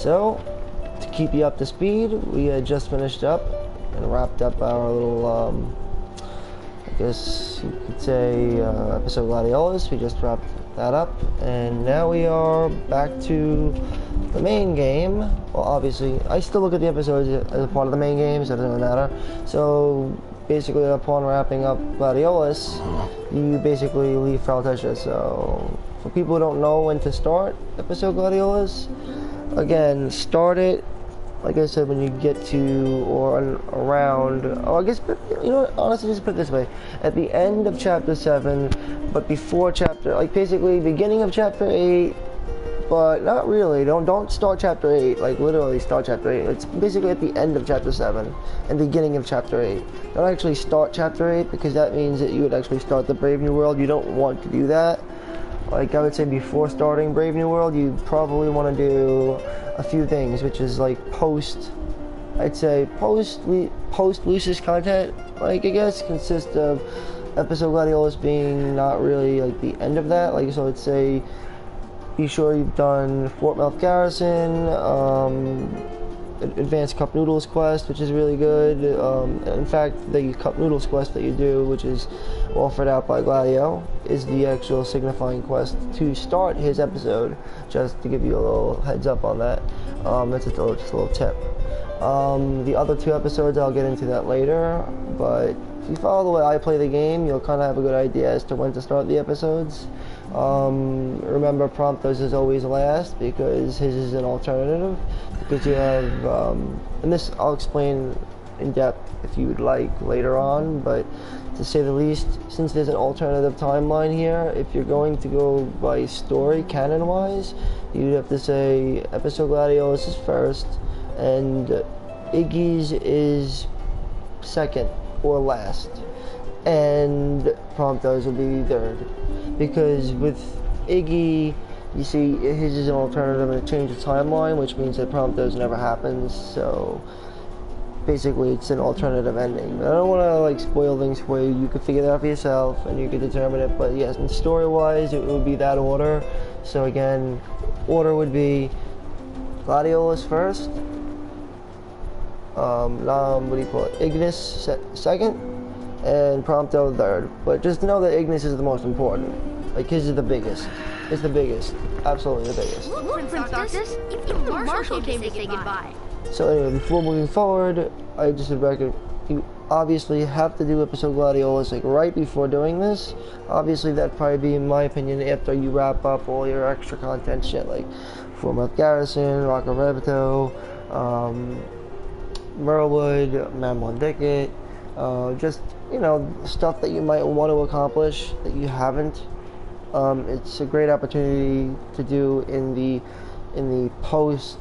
So, to keep you up to speed, we had just finished up and wrapped up our little, I guess you could say, episode Gladiolus. We just wrapped that up, and now we are back to the main game. Well, obviously, I still look at the episodes as a part of the main game, so it doesn't really matter. So, basically, upon wrapping up Gladiolus, you basically leave for Altissia. So, for people who don't know when to start episode Gladiolus, again, start it, like I said, when you get to, or around, oh, I guess, you know what, honestly, just put it this way, at the end of chapter 7, but before chapter, like, basically, beginning of chapter 8, but not really, don't start chapter 8, like, literally start chapter 8, it's basically at the end of chapter 7, and beginning of chapter 8, don't actually start chapter 8, because that means that you would actually start the Brave New World. You don't want to do that. Like, I would say before starting Brave New World, you probably want to do a few things, which is like post Lucis content, like, I guess, consists of episode Gladiolus being not really like the end of that. Like, so let's say, be sure you've done Fort Mouth Garrison, Advanced Cup Noodles quest, which is really good. In fact, the Cup Noodles quest that you do, which is offered out by Gladio, is the actual signifying quest to start his episode, just to give you a little heads up on that. That's just a little tip. The other 2 episodes, I'll get into that later, but if you follow the way I play the game, you'll kind of have a good idea as to when to start the episodes. Remember, Prompto's is always last, because his is an alternative, because you have, and this I'll explain in depth if you would like later on, but to say the least, since there's an alternative timeline here, if you're going to go by story, canon-wise, you'd have to say episode Gladiolus is first, and Iggy's is second or last, and Prompto's will be third. Because with Iggy, you see, his is an alternative and a change of timeline, which means that Prompto's never happens, so basically it's an alternative ending. But I don't want to like spoil things for you. You could figure that out for yourself and you could determine it, but yes, and story-wise, it would be that order. So again, order would be Gladiolus first, what do you call it, Ignis second, and Prompto third. But just know that Ignis is the most important. Like, his is the biggest. It's the biggest. Absolutely the biggest. Look, Prince Doctus, even the Marshal came to say goodbye. So anyway, before moving forward, I just would recommend, you obviously have to do episode Gladiolus like right before doing this. Obviously that'd probably be, in my opinion, after you wrap up all your extra content shit like Fort Mouth Garrison, Rock of Rebato, Merlewood, Mammon Dicket, just, you know, stuff that you might want to accomplish that you haven't. It's a great opportunity to do in the post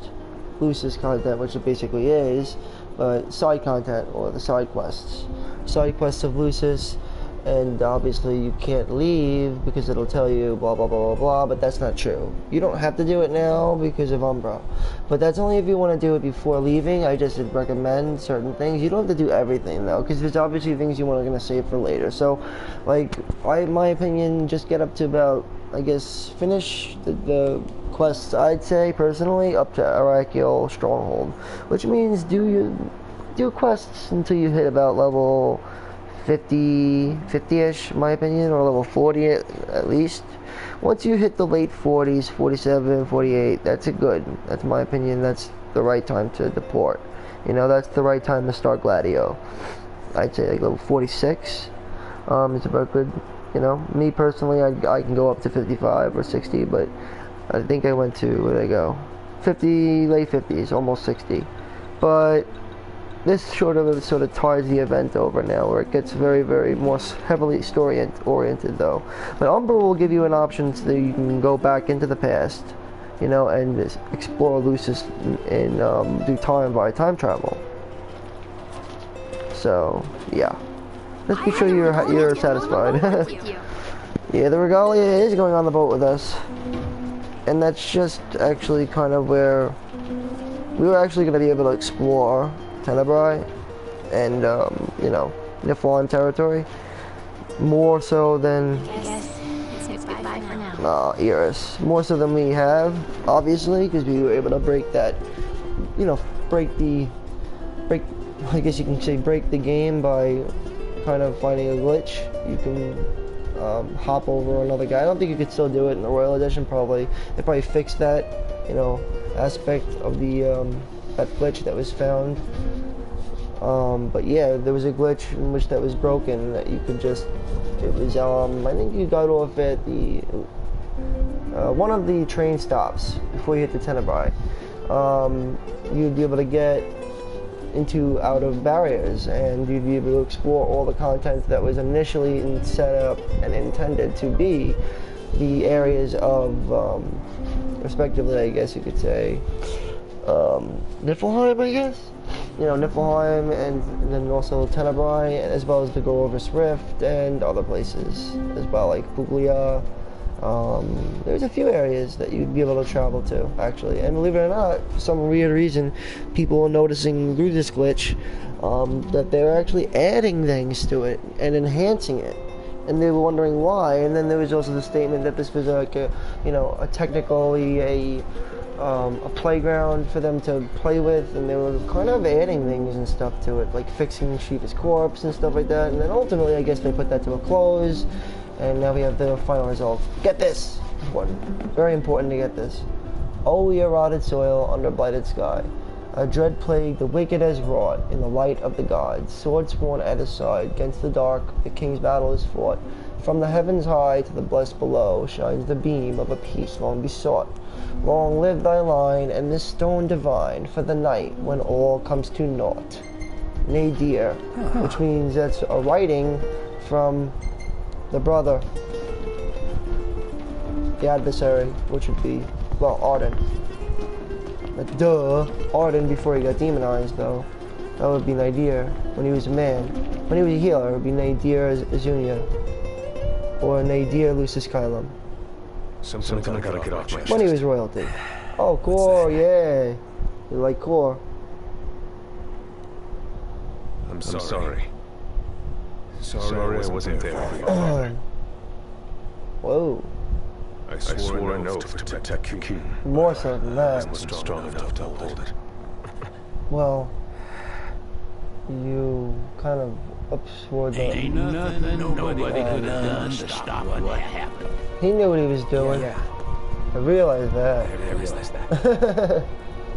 Lucis content, which it basically is, but side content, or the side quests of Lucis. And obviously you can't leave because it'll tell you blah blah blah blah blah, but that's not true. You don't have to do it now because of Umbra, but that's only if you want to do it before leaving. I just would recommend certain things. You don't have to do everything though, because there's obviously things you want to save for later. So, like, in my opinion, just get up to about, I guess, finish the quests, I'd say personally, up to Arakiel Stronghold, which means do quests until you hit about level 50-ish, in my opinion, or level 40 at least. Once you hit the late 40s, 47, 48, that's my opinion, that's the right time to deport. You know, that's the right time to start Gladio. I'd say like level 46 is about good. You know, me personally, I can go up to 55 or 60, but I think I went to, where did I go? 50, late 50s, almost 60. But this sort of ties the event over now, where it gets very, very more heavily story oriented though. But Umbra will give you an option so that you can go back into the past, you know, and explore Lucis and do time travel. So yeah, let's be sure you're satisfied. Yeah, the Regalia is going on the boat with us, and that's just actually kind of where we were actually going to be able to explore Tenebrae and, you know, Niflheim territory, more so than Bye for now. Eris. More so than we have, obviously, because we were able to break that, you know, I guess you can say break the game by kind of finding a glitch. You can hop over another guy. I don't think you could still do it in the Royal Edition, probably. They probably fixed that, you know, aspect of the, that glitch that was found. But yeah, there was a glitch in which that was broken that you could just, it was, I think you got off at the, one of the train stops before you hit the Tenebrae. You'd be able to get out of barriers, and you'd be able to explore all the content that was initially set up and intended to be the areas of, respectively, I guess you could say, Niflheim, I guess? You know, Niflheim, and then also Tenebrae, as well as the Gorovus Rift and other places as well, like Puglia. There's a few areas that you'd be able to travel to, actually, and believe it or not, for some weird reason, people are noticing through this glitch that they're actually adding things to it and enhancing it, and they were wondering why. And then there was also the statement that this was like a, you know, technically a playground for them to play with, and they were kind of adding things and stuff to it, like fixing Shiva's corpse and stuff like that. And then ultimately, I guess they put that to a close. And now we have the final result. Get this! Very important to get this. Oh, ye rotted soil under blighted sky. A dread plague the wicked has wrought in the light of the gods. Sword sworn at his side, against the dark, the king's battle is fought. From the heavens high to the blessed below shines the beam of a peace long besought. Long live thy line and this stone divine for the night when all comes to naught. Nadir, which means that's a writing from the brother, the adversary, which would be, well, Arden. But duh, Arden before he got demonized, though. That would be Nadir when he was a man. When he was a healer, it would be Nadir Azunia. Or Nadir Lucis Caelum. Something I gotta get off my chest. When he was royalty. Oh, Core, yeah. You like Core. I'm sorry. Sorry I wasn't there. Whoa. I swore an oath to protect Cape Caem. More so than that. I wasn't strong enough to hold it. Well, you kind of upswore the... Ain't nothing nobody could have done to stop what happened. He knew what he was doing. Yeah. I realized that. I realized that.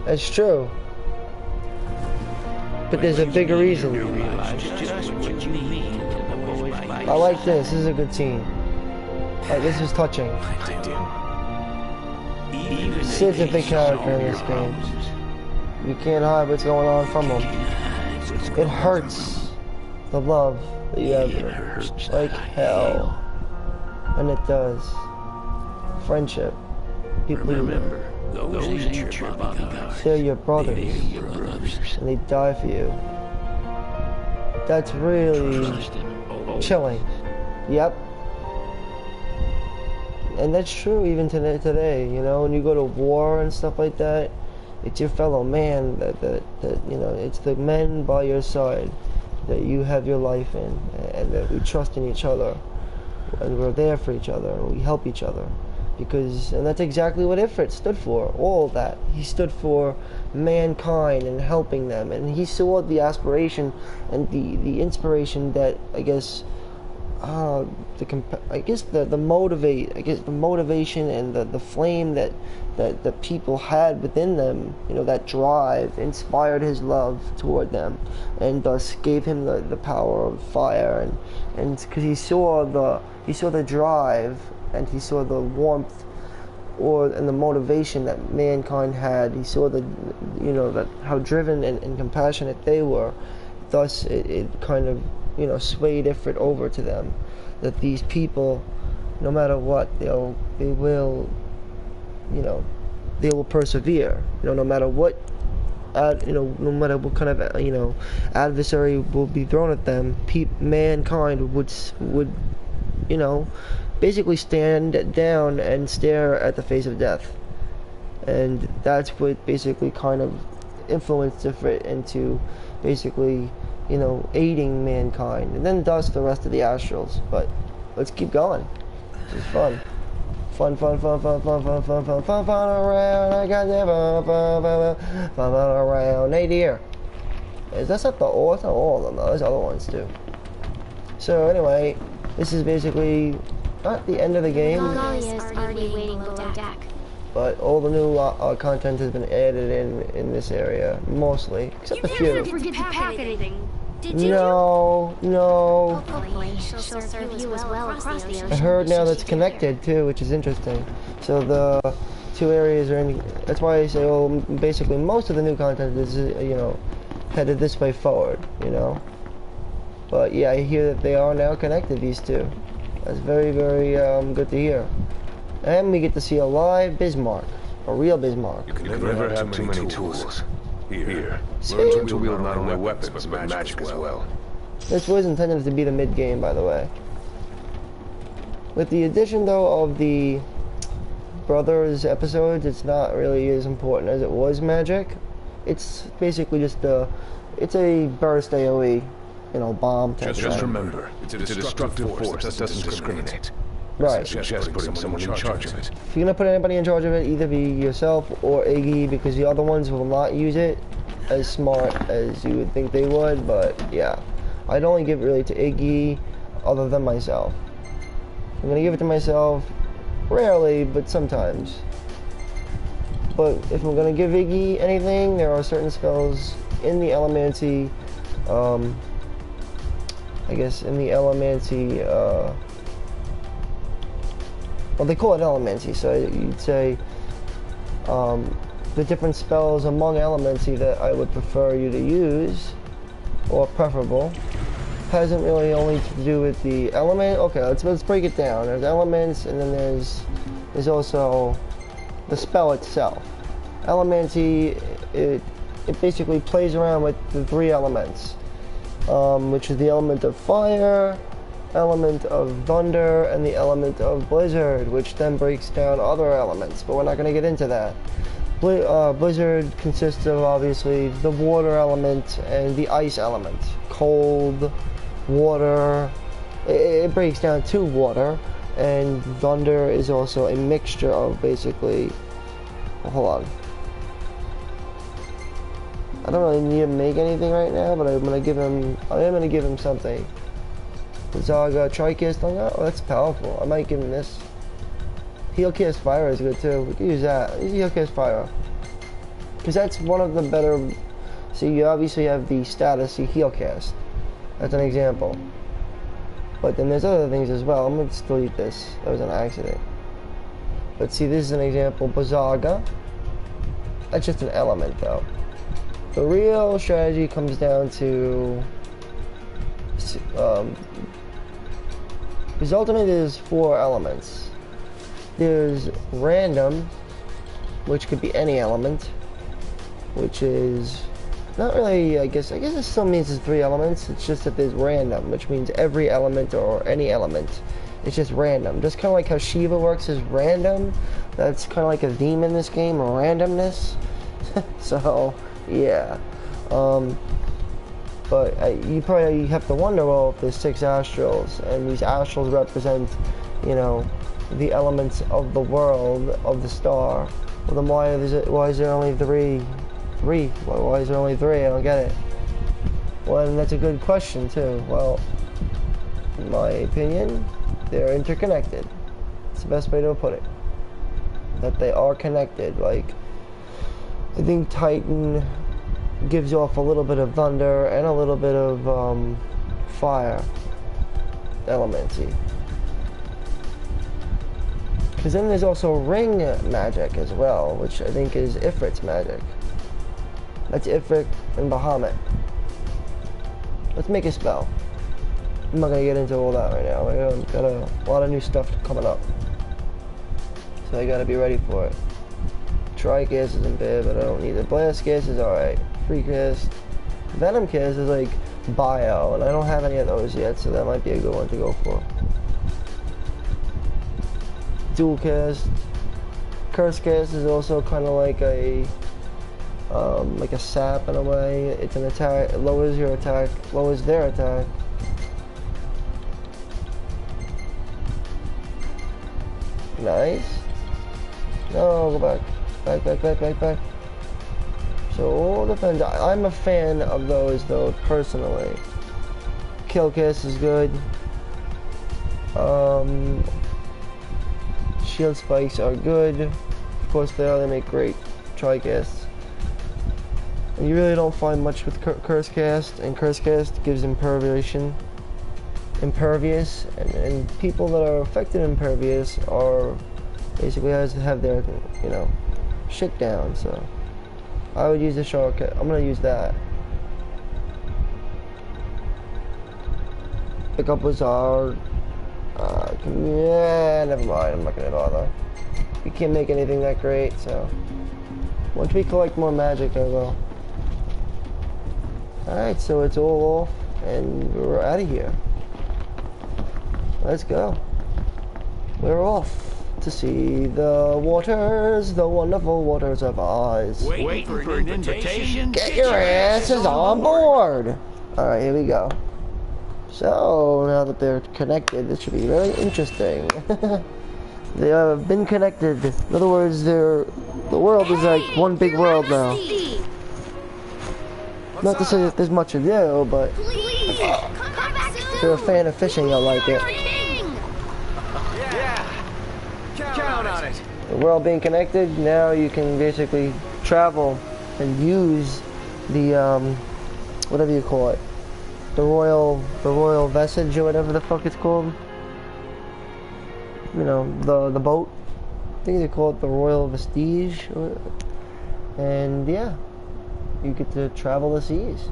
That's true. But there's a bigger reason. I like this. This is a good scene. This is touching. Sid's a big character in this game. You can't hide what's going on from him. It hurts the love that you have like hell. And it does. Friendship. People you remember. Those ain't your bodyguards. They're your brothers. And they die for you. That's really chilling. Yep. And that's true even today, you know, when you go to war and stuff like that, it's your fellow man that you know, it's the men by your side that you have your life in, and that we trust in each other, and we're there for each other, and we help each other. And that's exactly what Ifrit stood for, all of that. He stood for mankind and helping them, and he saw the aspiration and the inspiration that, I guess, the motivation and the flame that the people had within them, you know, that drive inspired his love toward them, and thus gave him the power of fire, and because he saw the drive, and he saw the warmth and the motivation that mankind had. He saw that how driven and compassionate they were. Thus it kind of, you know, swayed Ifrit over to them, that these people, no matter what, they will persevere, you know, no matter what, no matter what kind of, you know, adversary will be thrown at them. Mankind would, you know, basically stand down and stare at the face of death, and that's what basically kind of influenced Ifrit into basically, you know, aiding mankind, and then thus the rest of the astrals. But let's keep going. This is fun. Fun around. I got that fun around. Hey dear. Is that not the all? It's not all of them though. There's other ones too. So anyway, this is basically not the end of the game, Gallia is already waiting below deck. but all the new content has been added in this area, mostly, except a few. You didn't forget to pack anything, did you? No. Hopefully, she'll serve you as well across the ocean. I heard now that's connected too, which is interesting. So the two areas are in. That's why I say, well, basically most of the new content is, you know, headed this way forward, you know. But yeah, I hear that they are now connected, these two. That's very, very good to hear. And we get to see a live Bismarck, a real Bismarck. You can never have too many tools. Here, See? learn to wield not only weapons, but magic as well. This was intended to be the mid-game, by the way. With the addition, though, of the Brothers episodes, it's not really as important as it was magic. It's basically just it's a burst AoE, you know, bomb type Just thing. remember, it's a destructive force that doesn't discriminate. Right. Suggest putting someone in charge of it. If you're gonna put anybody in charge of it, either be yourself or Iggy, because the other ones will not use it as smart as you would think they would. But yeah, I'd only give it really to Iggy, other than myself. I'm gonna give it to myself rarely, but sometimes. But if I'm gonna give Iggy anything, there are certain spells in the Elemancy, I guess in the Elemancy, well, they call it Elemancy, so you'd say the different spells among Elemancy that I would prefer you to use, or preferable, hasn't really only to do with the element. Okay, let's break it down. There's elements, and then there's also the spell itself. Elemancy, it basically plays around with the three elements, which is the element of fire, element of thunder, and the element of blizzard, which then breaks down other elements, but we're not going to get into that. Blizzard consists of, obviously, the water element and the ice element. Cold, water, it breaks down to water, and thunder is also a mixture of basically, hold on. I don't really need to make anything right now, but I am going to give him something. Zaga, Tricast, oh, that's powerful. I might give him this. Healcast Fire is good too. We can use that. Use Healcast Fire. Because that's one of the better. See, you obviously have the status, see Healcast. That's an example. But then there's other things as well. I'm going to delete this. That was an accident. But see, this is an example. Bazaga. That's just an element though. The real strategy comes down to. Because ultimately there's four elements. There's random, which could be any element, which is not really, I guess it still means there's three elements. It's just that there's random, which means every element or any element. It's just random. Just kind of like how Shiva works as random. That's kind of like a theme in this game, randomness. So, yeah. But you probably have to wonder, well, if there's 6 astrals, and these astrals represent, you know, the elements of the world, of the star, well, then why is there only three? Why is there only 3? I don't get it. Well, and that's a good question, too. Well, in my opinion, they're interconnected. It's the best way to put it. That they are connected. Like, I think Titan gives off a little bit of thunder and a little bit of fire elementy. Because then there's also ring magic as well, which I think is Ifrit's magic. That's Ifrit and Bahamut. Let's make a spell. I'm not gonna get into all that right now. I got a lot of new stuff coming up, so I gotta be ready for it. Tricast isn't bad, but I don't need it. Blast Cast is alright. Free Cast. Venom Cast is like bio, and I don't have any of those yet, so that might be a good one to go for. Dual Cast. Curse Cast is also kind of like a sap in a way. It's an attack. It lowers your attack, lowers their attack. Nice. No, go back. Back. So all depends. I'm a fan of those though, personally. Kill kiss is good. Shield spikes are good. Of course they make great tri-casts. And you really don't find much with curse cast, and curse cast gives impervious, and people that are affected impervious are basically has to have their, you know, shit down. So I would use the shortcut. I'm gonna use that. Pickup was hard. Yeah, never mind. I'm not gonna bother. We can't make anything that great, so once we collect more magic, I will. Alright, so it's all off, and we're out of here. Let's go. We're off to see the waters, the wonderful waters of Oz. Wait for an invitation? Get your asses on board! Alright, here we go. So, now that they're connected, this should be very interesting. They have been connected. In other words, the world is like one big world now. Not to say that there's much to do, but Please, come back soon. if you're a fan of fishing, you'll like it. Yeah. Count on it. The world being connected, now you can basically travel and use the, whatever you call it. The royal vestige or whatever the fuck it's called. You know, the boat. I think they call it the royal vestige. And yeah, you get to travel the seas.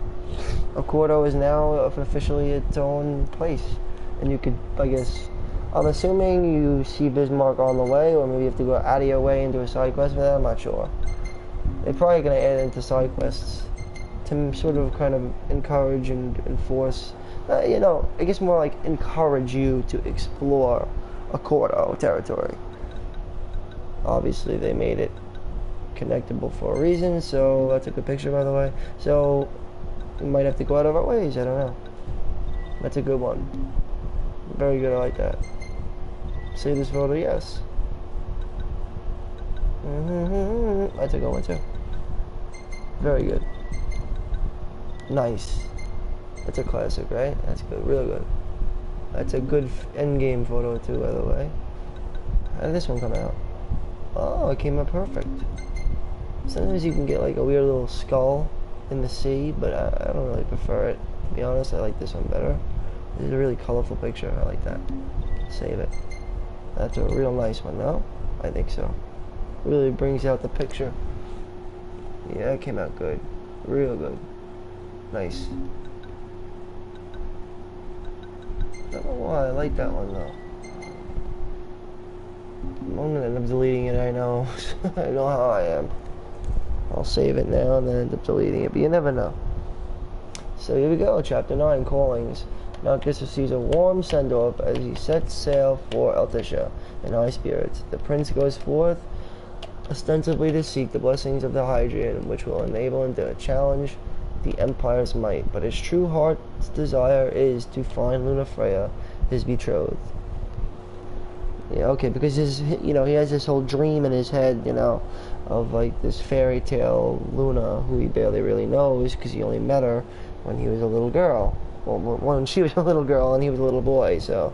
Accordo is now officially its own place. And you could, I guess, I'm assuming you see Bismarck on the way, or maybe you have to go out of your way and do a side quest for that, I'm not sure. They're probably going to add it into side quests to sort of kind of encourage and enforce, you know, I guess more like encourage you to explore Accordo territory. Obviously they made it connectable for a reason, so that's a good picture, by the way. So we might have to go out of our ways, I don't know. That's a good one. Very good, I like that. Save this photo, yes. That's a good one too. Very good. Nice. That's a classic, right? That's good, really good. That's a good end-game photo too, by the way. How did this one come out? Oh, it came out perfect. Sometimes you can get like a weird little skull in the sea, but I don't really prefer it. To be honest, I like this one better. This is a really colorful picture. I like that. Save it. That's a real nice one, no? I think so. Really brings out the picture. Yeah, it came out good. Real good. Nice. I don't know why I like that one though. I'm gonna end up deleting it, I know. I know how I am. I'll save it now and then end up deleting it, but you never know. So here we go, Chapter 9, Callings. Lucis receives a warm send-off as he sets sail for Altissia in high spirits. The prince goes forth ostensibly to seek the blessings of the Hydrian, which will enable him to challenge the Empire's might, but his true heart's desire is to find Luna Freya, his betrothed. Yeah, okay, because he has this whole dream in his head, of like this fairy tale Luna, who he barely really knows because he only met her when he was a little girl. Well, when she was a little girl and he was a little boy, so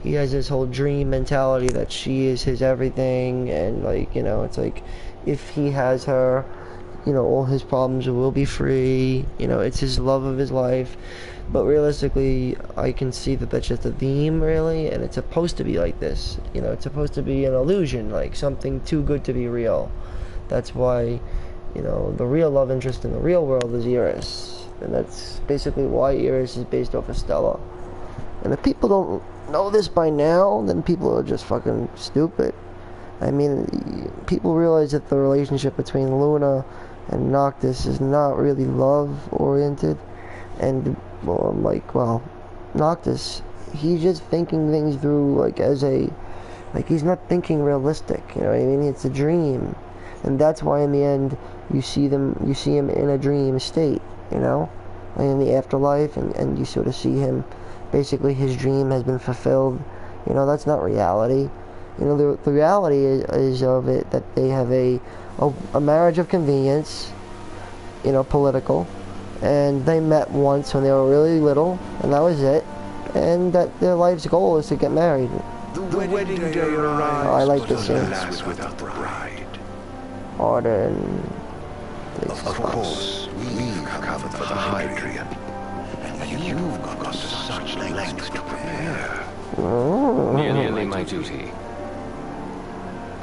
he has this whole dream mentality that she is his everything, and it's like if he has her, all his problems will be free. It's his love of his life. But realistically, I can see that that's just a theme, really, and it's supposed to be like this. It's supposed to be an illusion, like something too good to be real. That's why, the real love interest in the real world is Iris. And that's basically why Iris is based off of Stella. And if people don't know this by now, then people are just fucking stupid. I mean, people realize that the relationship between Luna and Noctis is not really love-oriented. And, Noctis, he's just thinking things through, he's not thinking realistic, you know what I mean? It's a dream. And that's why in the end, you see him in a dream state, in the afterlife, and you sort of see him, basically his dream has been fulfilled. That's not reality. You know, the reality is of it that they have a marriage of convenience, you know, political, and they met once when they were really little, and that was it, and that their life's goal is to get married. The wedding day arrives. Oh, I like this scene. Alas, without the bride. Order and Of course, we've covered for the Hydraean. And you've gone to such lengths to prepare. Nearly my duty.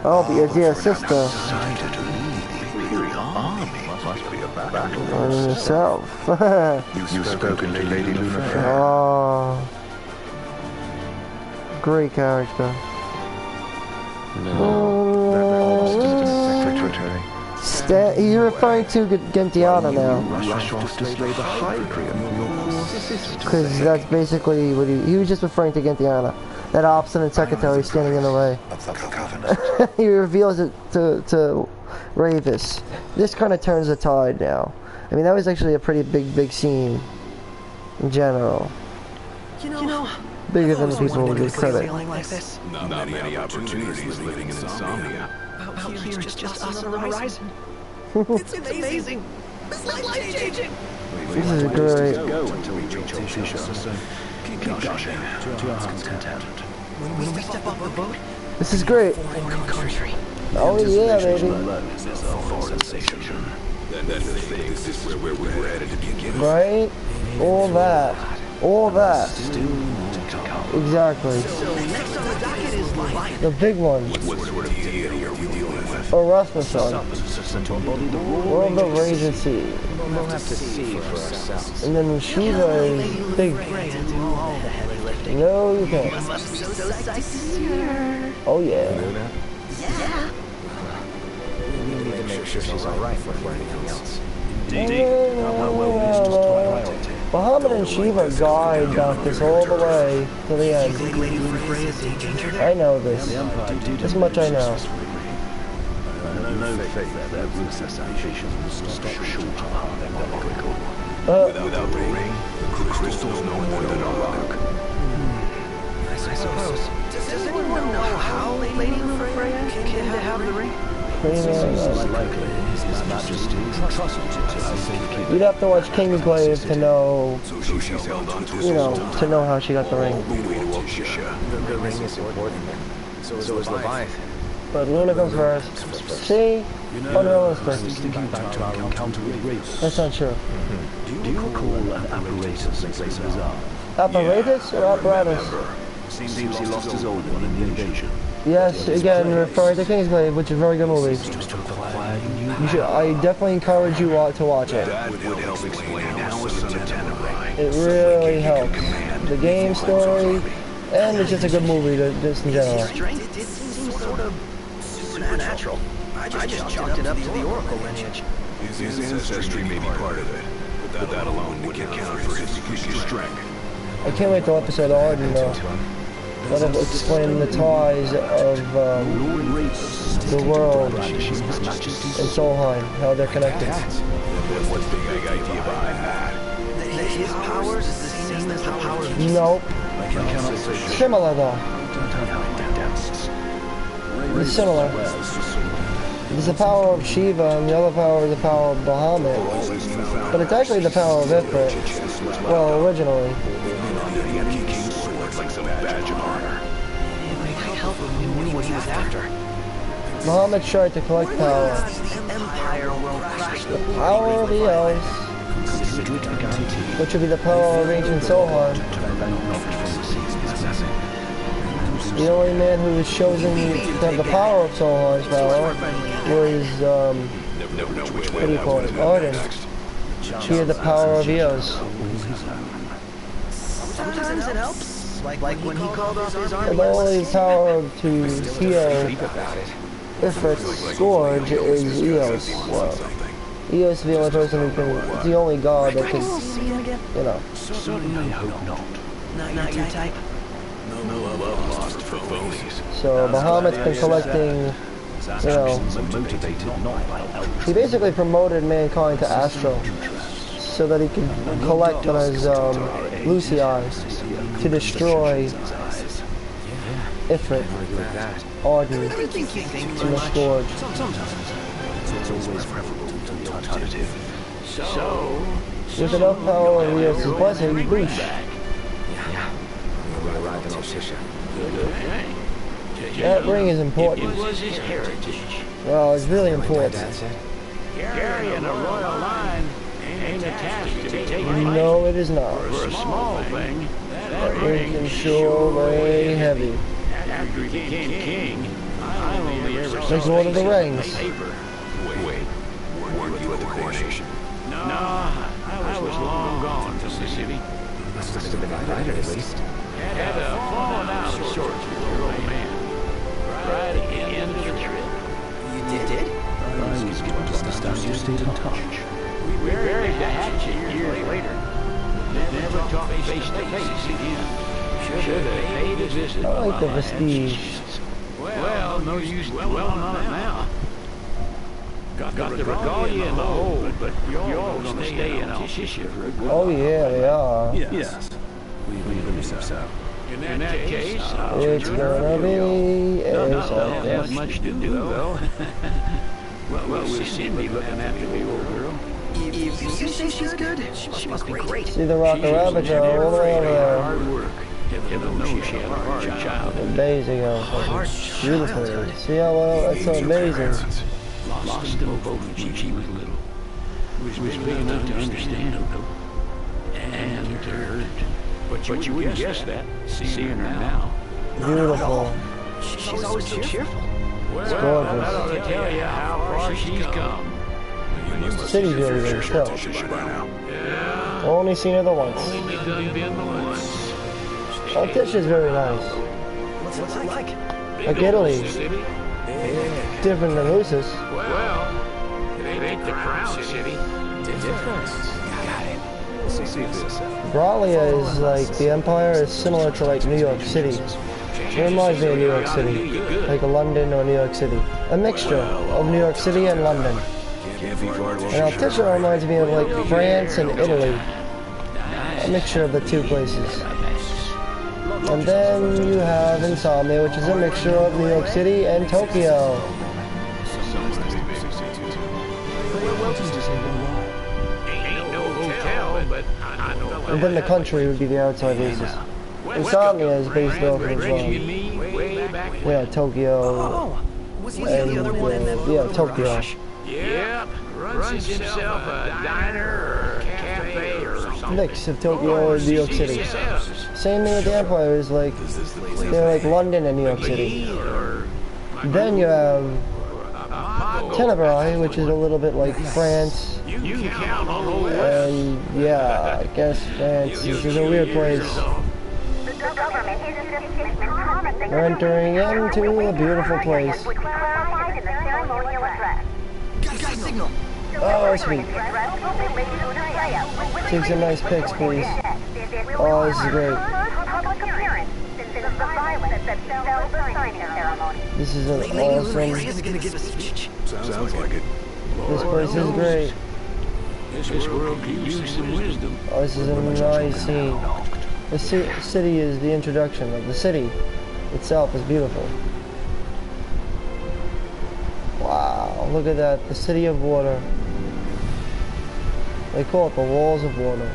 Oh, but your dear sister. Decided to lead the Imperial army. Must be a battle. On yourself. You've spoken to Lady Lunafre. Oh. Great character. Secretary. He's referring to Gentiana now. Rush off to slay the Hydraean. Because that's basically what he was just referring to Gentiana. That obstinate secretary standing in the way. Of the Covenant. He reveals it to Ravis. This kind of turns the tide now. I mean, that was actually a pretty big scene in general. You know, Bigger than people would credit. feeling like this. Not many opportunities living in insomnia. Out here, it's just us on the horizon. It's amazing. It's life-changing. This is great. Go until we reach Altissia. Keep gushing to our heart's content. When we step off the boat, This is great. foreign country. Oh yeah, baby. This is where we're headed to begin. Right? All that. All that. Exactly. So next on the docket is life. The big one. What sort of deity are we dealing with? Erasmuson. World of Rage and Sea. We'll have to see for ourselves. And then Shiva is big. Do all the heavy lifting. No, you can't. Must be so psyched to see her. Oh yeah. Yeah. We need to make sure she's alright before anything else. Muhammad and Shiva guide Doctus all the way to the end. Lady Lunafre is endangered? I know this. This much I know. No faith that Lucis ambitions stop short of their biblical. Without the ring, the crystal's no more than a rock. I suppose. Does anyone know how Lady Lunafre came to have the ring? Likely, His Majesty trusted it to safekeep. You'd have to watch Kingsglaive to know, So she's held on to you know, to know how she got the ring. the way to Altissia. The ring is important. So is Leviathan. But Luna comes first. See? Unrealistic. Thinking back to our encounter with Race. That's not true. Do you recall an apparatus in place bizarre? Apparatus or apparatus? Seems he lost his old one in the invasion. Yes, again, referring to Kingsglaive, which is a very good movie. You should, I definitely encourage you to watch it. That would help explain how a son of Tenebrae It really helps. The game story, and it's just a good movie just in general. Strength did seem sort of supernatural. I just chalked it up to the Oracle lineage. His ancestry may be part of it, but that alone wouldn't account for his strength. I can't wait till episode Arden though. That'll explain the ties of the world and Solheim, how they're connected. Then what's the big idea behind that? His powers is the same as the powers of Nope. Similar though. It's similar. There's the power of Shiva and the other power is the power of Bahamut. But it's actually the power of Ifrit. Well, originally. Like some badge of honor. It might help if we knew what he was after. Bahamut tried to collect power. The Empire will crash the Power of the elves, which would be the power of ancient Solheim. The only man who was chosen to have the power of Solheim's power was, what do you call it, Arden. She had the power of Eos. Sometimes it helps. Like when he called off his army. And the only power to heal Ifrit's scourge is Eos. Well, Eos is the only person who can, the only god that can, you know. Certainly hope not. Not your type. No love lost for phonies. So Bahamut's been collecting, you know, Motivated not by he basically promoted mankind to Astro so that he could collect on his Lucis to destroy Ifrit. argue I think you think in too the much. storage. Sometimes. It's always preferable to the alternative. With enough power and Rios' blessing, boosh. Yeah. We arrived in Altissia. That ring is important. It was his heritage. Well, it's really My important. dad said. Carrying a royal line ain't a task to be taken lightly. No, it is not. For a small thing, That ring can sure weigh heavy. After he became king, I only ever saw Like Lord of the faces in Rings. paper. Wait. Weren't you at the coronation? No, I was long gone from the city. Must have been invited at least. Had a falling out of sorts with your old man. Right at the end of the trip. You did? I was given to understand you stayed in touch. We buried the hatchet years later. Never talked face to face again. Should have paid a visit. I like the while I had Vestige. Well, no use dwelling on it now. Got the regalia in the hold, but you're gonna stay in Altissia for a good Oh while. yeah, they are. Yes. We believe so. In that case, I'll It's gonna be don't a have something. much to do, though. Well, we'll soon be looking after the old girl. If you say she's good, she must be great. See the Rock the Rabbit go all the way over there. Hard work. Heaven knows she had a hard child. Amazing, Hard beautiful. childhood. See how well that's so amazing. Lost them both when she was little. Was big enough to understand them, and to hurt. But you wouldn't guess that, seeing her now. Beautiful. She's always so cheerful. Well, gorgeous. that ought to tell you how far she's come. The city's really good still. By now. Yeah, Only seen her the once. only done been the once. Altisia's very nice. What's it like? Like Italy. City? Different than Lucis. Well, it ain't the crown city. Got it. See if this. Bralia is like, the Empire is similar to like New York City. It reminds me of New York City. Like London or New York City. A mixture of New York City and London. And Altissia reminds me of like France and Italy. A mixture of the two places. And then you have Insomnia, which is a mixture of New York City and Tokyo. Ain't no hotel, but I know. And then the country would be the outside bases. Insomnia is based off of yeah, Tokyo. Oh, was he the other one in that? Yeah, Tokyo. Yep, runs himself a diner or a cafe or something. Mix of Tokyo and New York City. Same thing with the Empire is like, they're like London and New York City. Then you have Tenebrae, which is a little bit like France. You can count on old And yeah, I guess France is a weird place. We're entering into a beautiful place. Got signal. Oh, sweet. Take some nice pics, please. Oh, this is great. This is an awesome. Freya's gonna give a speech. Sounds like it. This place is great. This world could use some wisdom. Oh, this is a nice scene. The city is the introduction of the city itself is beautiful. Wow, look at that. The city of water. They call it the walls of water.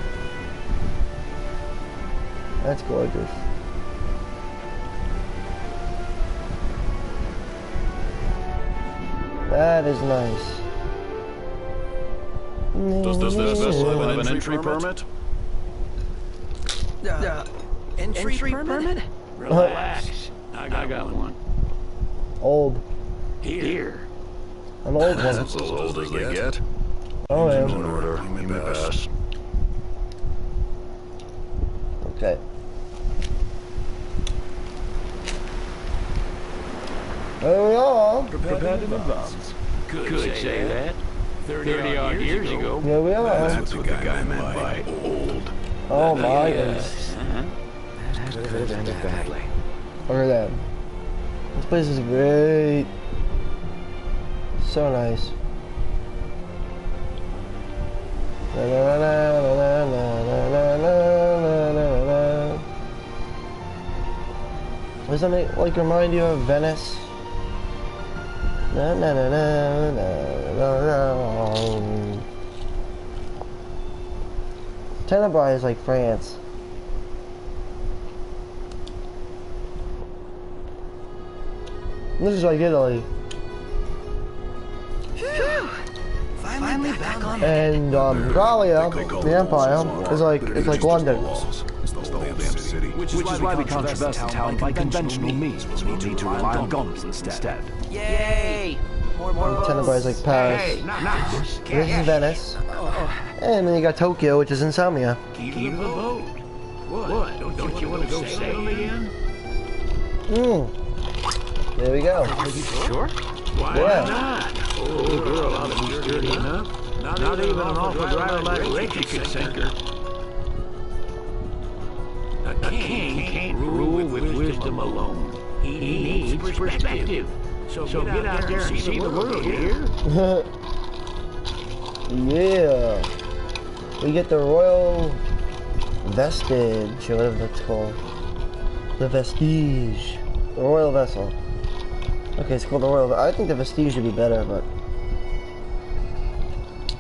That's gorgeous. That is nice. Does this vessel have an entry permit? Entry permit? Relax. I got one. Old. Here. An old one. That's as old as they get. Oh, In yeah. order. You may pass. Okay. There we are. Prepared in advance. Could say that. 30-odd years ago. Here we are. That's what the guy meant by old. Oh my goodness. That could have ended badly. Look at that. This place is great. So nice. La, la, la, la, la, la, la, la, la. Doesn't it like remind you of Venice? Na, na, na, na, na, na, na. Tenebrae is like France. This is like Italy. Finally back on. And Gallia, the Empire, is like London. It's the whole damn city. Which is why we can't traverse the town by conventional means. We need to rely on gondolas instead. Yay! More Tenebrae is like Paris. This is Venice. And then you got Tokyo, which is Insomnia. Key to the boat. What? Don't you want to go sail again? There we go. Sure. Why not? Oh, girl, ought to be sturdy enough. Not even an awful driver like Reggie could sink her. A king can't rule with wisdom alone. He needs perspective. So get out there and see the world here. Yeah. We get the Royal Vestige, or whatever that's called. The Vestige. The Royal Vessel. Okay, it's called the Royal. I think the Vestige would be better, but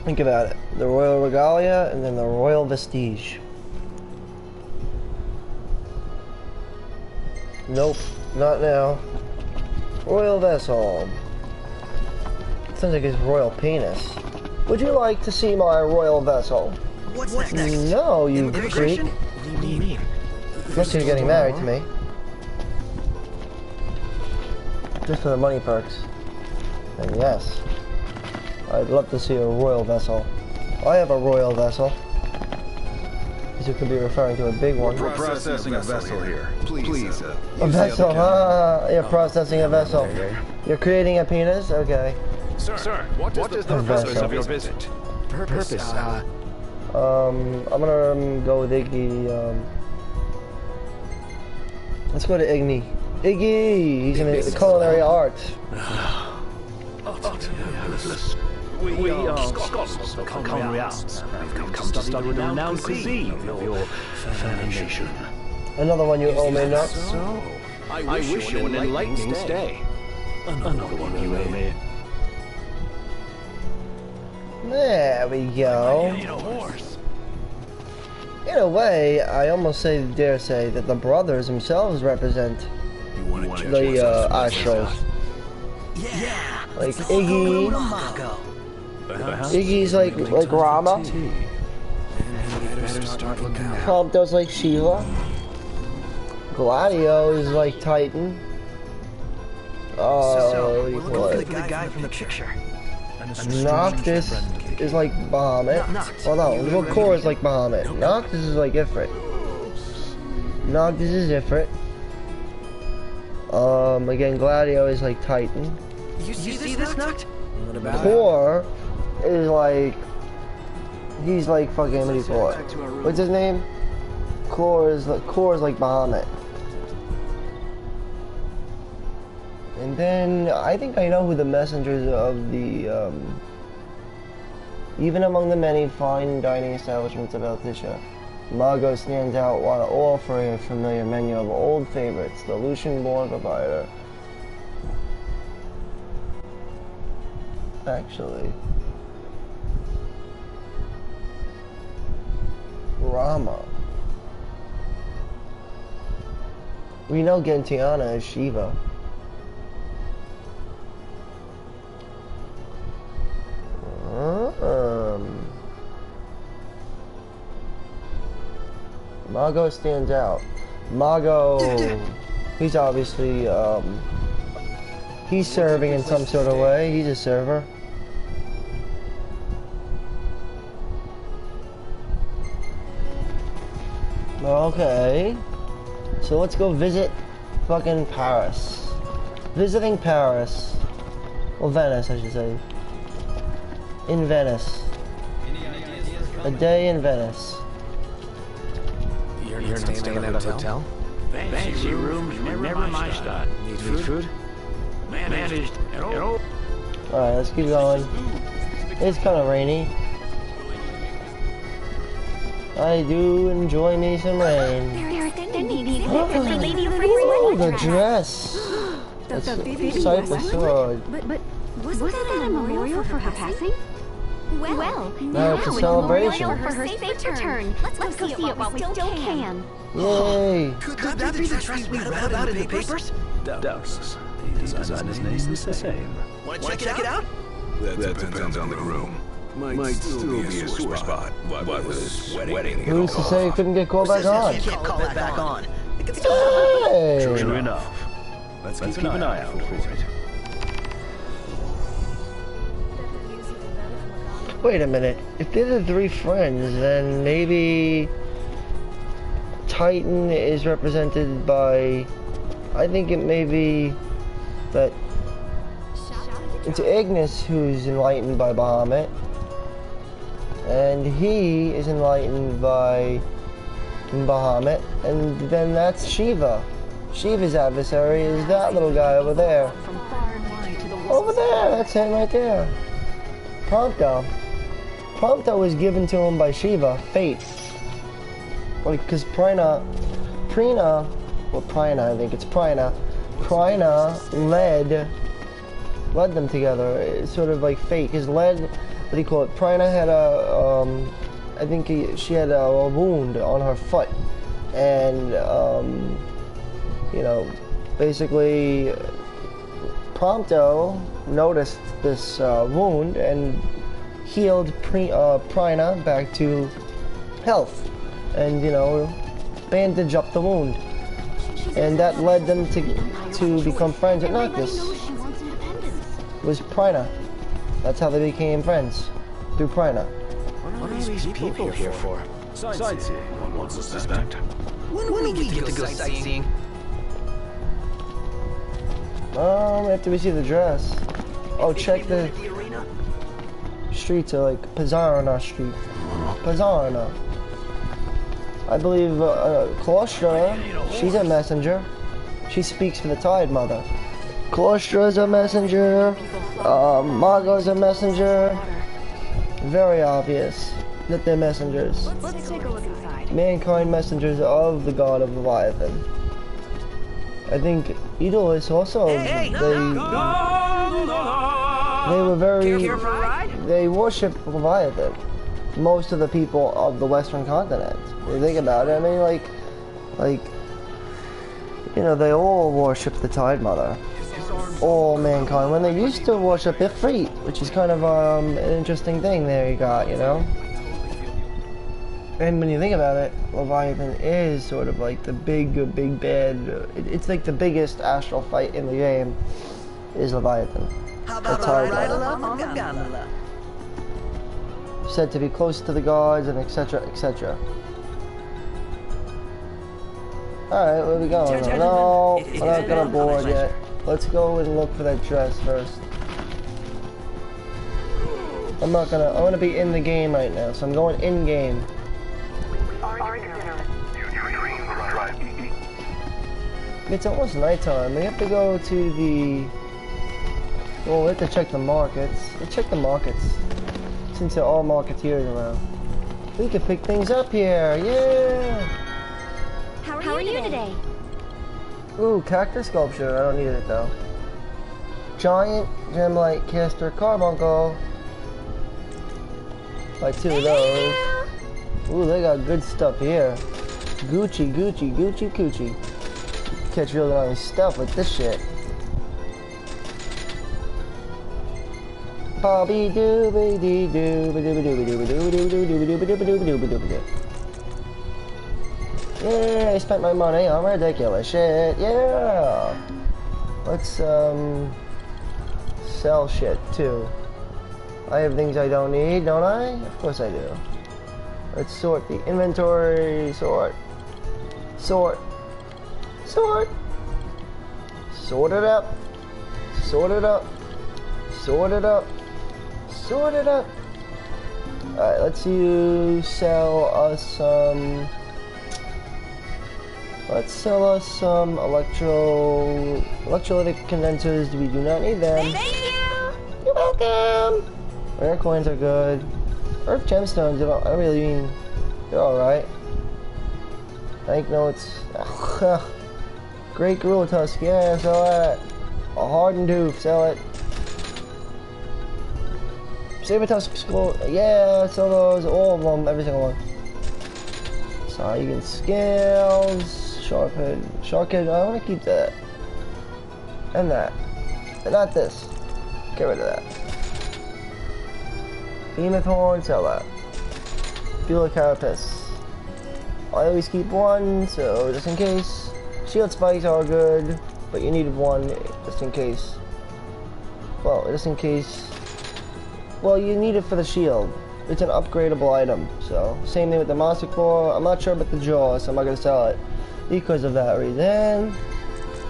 think about it. The Royal Regalia and then the Royal Vestige. Nope, not now. Royal Vessel. Sounds like his royal penis. Would you like to see my royal vessel? What's next? No, you freak. Immigration? What do you mean? Unless you're getting married to me. Just for the money perks. And yes, I'd love to see a royal vessel. I have a royal vessel. You could be referring to a big one. We're processing a vessel here. Please, A vessel, you're processing a vessel. You're creating a penis? Okay. Sir, what is the purpose of your visit? Purpose, I'm gonna go with Iggy, let's go to Iggy. Iggy! He's in the culinary arts. We scholars of culinary arts. We've come to study the renowned cuisine of your fair nation. Another one you owe me, nuts. So, I wish you an enlightening stay. Another one you owe me. There we go. In a way, I almost dare say that the brothers themselves represent the Astros. Yeah. Like Iggy. Iggy's like Rama. Prompto's like Shiva. Gladio is like Titan. So, we're looking for the guy from the picture. Noctis is like Bahamut. Oh no, the core is like Bahamut. Noctis is like Ifrit. Noctis is Ifrit. Again, Gladio is like Titan. You see this, Noct? Core is like... He's like fucking, what do you call it? What's his name? Core is like Bahamut. And then, I think I know who the messengers of the, even among the many fine dining establishments of Altissia, Mago stands out while offering a familiar menu of old favorites, the Lucian-born provider. Actually, Rama. We know Gentiana is Shiva. Mago stands out. Mago, he's obviously, he's serving in some sort of way. He's a server. Okay. So let's go visit fucking Paris. Visiting Paris. Well, Venice, I should say. In Venice. A day in Venice. You're not staying at a hotel? Fancy rooms were never my style. Need food? Managed at all. Alright, let's keep going. It's kind of rainy. I do enjoy me some rain. Ooh, the dress. That's Cypress sword. But Wasn't that a memorial for her passing? Well, now it's a celebration. for her safe return. Let's go see it while we still can. Yay! Could that be the dress we read about in the papers? Doubts. The design is the same. Want to check it out? That depends on the groom. Might still be a sore spot. What was wedding? Who's to say you couldn't get called back on? You can't call it back on. It can still happen. Hey! True enough. Let's keep an eye out for it. Wait a minute. If they're the three friends, then maybe Titan is represented by. I think it may be that it's Ignis who's enlightened by Bahamut, and he is enlightened by Bahamut, and then that's Shiva. Shiva's adversary is that little guy over there. Over there, that's him right there. Prompto. Prompto was given to him by Shiva, fate. Because Prina, I think it's Prina led them together. It's sort of like fate. His what do you call it? Prina had I think she had a wound on her foot, and you know, basically, Prompto noticed this wound and healed Prina back to health, and you know, bandage up the wound, and that led them to become friends at Noctis. It was Prina. That's how they became friends, through Prina. What are these people here for? Sightseeing, one wants to suspect. When do we get to go sightseeing? After we see the dress. Oh, check the arena? streets are like Pizarna Street. Pizarna. I believe Claustra, she's a messenger. She speaks for the Tide Mother. Claustra's a messenger. Margot's a messenger. Very obvious that they're messengers. Let's take a look inside. Mankind messengers of the god of Leviathan. I think Idolis also, they were very, they worship Leviathan. Most of the people of the Western continent. When you think about it, I mean, like, you know, they all worship the Tide Mother. All mankind. When they used to worship Ifrit, which is kind of an interesting thing there you got, you know? And when you think about it, Leviathan is sort of like the big bad, it's like the biggest astral fight in the game, is Leviathan. How about a ride along on the gondola? Said to be close to the gods and etc, etc. Alright, where we going? No, we're not gonna board yet. Let's go and look for that dress first. I wanna be in the game right now, so I'm going in game. It's almost nighttime. We have to go to the... Well, we have to check the markets. Let's check the markets. Since there are all marketeers around. We can pick things up here. Yeah! How are you today? Ooh, cactus sculpture. I don't need it though. Giant gemlight caster carbuncle. Buy two of those. Ooh, they got good stuff here. Gucci, Gucci, Gucci, Gucci. Catch really nice stuff with this shit. Bobby dooby dee dooby dooby dooby dooby dooby dooby dooby dooby dooby dooby dooby dooby. Yeah, I spent my money on ridiculous shit. Yeah. Let's sell shit too. I have things I don't need, don't I? Of course I do. Let's sort the inventory. Sort. Sort. Sort. Sort it up. Sort it up. Sort it up. Sort it up. Alright, let's you sell us some... Let's sell us some electrolytic condensers. We do not need them. Thank you! You're welcome! Rare coins are good. Earth gemstones, I don't really mean... They're alright. Banknotes. Great gorilla tusk, yeah, sell that. A hardened hoof, sell it. Saber Tusk Skull. Yeah, so those, all of them, every single one. So you can scales, shark head. Shark head, I want to keep that. And that. But not this. Get rid of that. Behemoth Horn, sell that. Beulah Carapace. I always keep one, so just in case. Shield spikes are good, but you need one just in case. Well, just in case. Well, you need it for the shield. It's an upgradable item, so. Same thing with the Monster Claw. I'm not sure about the jaw, so I'm not going to sell it. Because of that reason.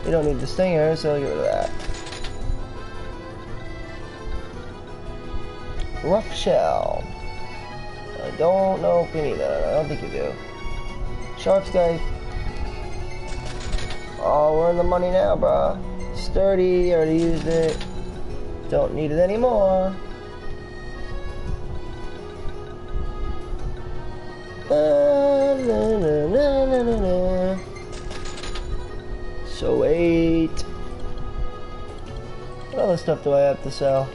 You don't need the stinger, so get rid of that. Rough Shell. I don't know if we need that. I don't think you do. Sharp Scythe. Oh, we're in the money now, bruh. Sturdy, already used it. Don't need it anymore. So 8. What other stuff do I have to sell?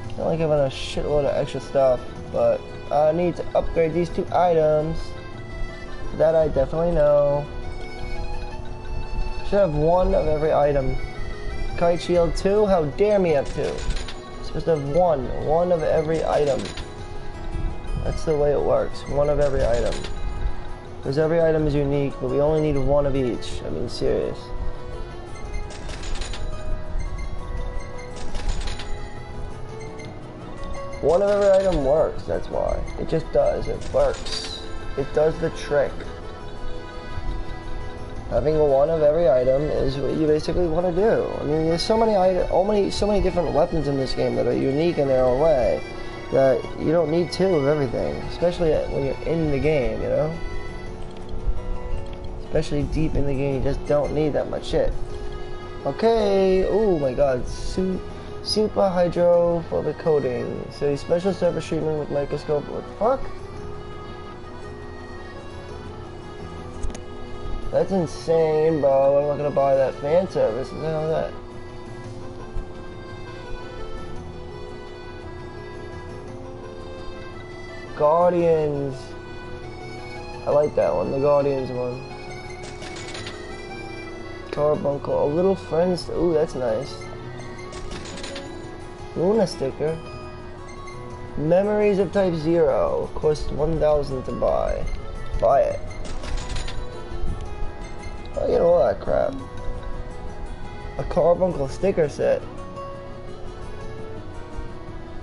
I don't like having a shitload of extra stuff, but I need to upgrade these 2 items. That I definitely know. Should have 1 of every item. Kite Shield 2? How dare me have 2? Supposed to have 1 of every item. That's the way it works. 1 of every item. Because every item is unique, but we only need 1 of each. I mean, serious. One of every item works, that's why. It just does, it works. It does the trick. Having 1 of every item is what you basically want to do. I mean, there's so many different weapons in this game that are unique in their own way that you don't need 2 of everything, especially when you're in the game, you know? Especially deep in the game, you just don't need that much shit. Okay, oh my god, Super hydrophobic coating. So special surface treatment with microscope. What the fuck? That's insane, bro. I'm not gonna buy that fan service. What the hell is that? Guardians. I like that one, the Guardians one. Carbuncle. A little friends. Ooh, that's nice. Luna sticker. Memories of Type 0. Cost 1,000 to buy. Buy it. I get all that crap. A Carbuncle sticker set.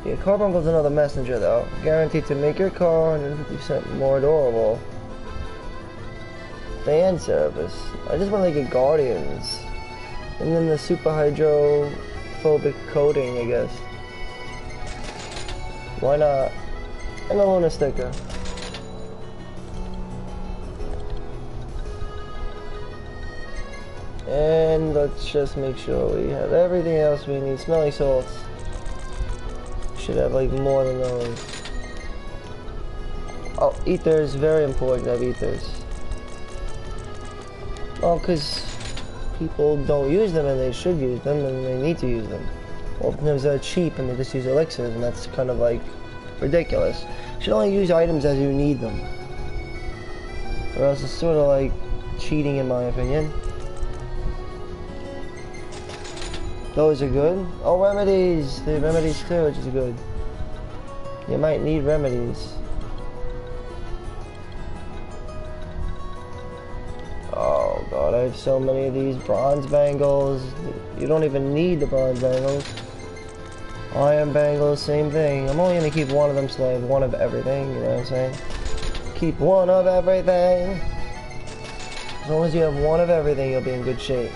Yeah, Carbuncle's another messenger though. Guaranteed to make your car 150% more adorable. Fan service. I just want to get Guardians. And then the super hydrophobic coating, I guess. Why not? And a Luna sticker. And let's just make sure we have everything else we need. Smelling salts. Should have like more than those. Oh, ethers, very important to have ethers. Well, because people don't use them and they should use them and they need to use them. Oftentimes they're cheap and they just use elixirs and that's kind of like ridiculous. You should only use items as you need them. Or else it's sort of like cheating in my opinion. Those are good. Oh, remedies! The remedies too, which is good. You might need remedies. Oh god, I have so many of these. Bronze bangles. You don't even need the bronze bangles. Iron bangles, same thing. I'm only gonna keep one of them so I have one of everything, you know what I'm saying? Keep one of everything. As long as you have one of everything, you'll be in good shape.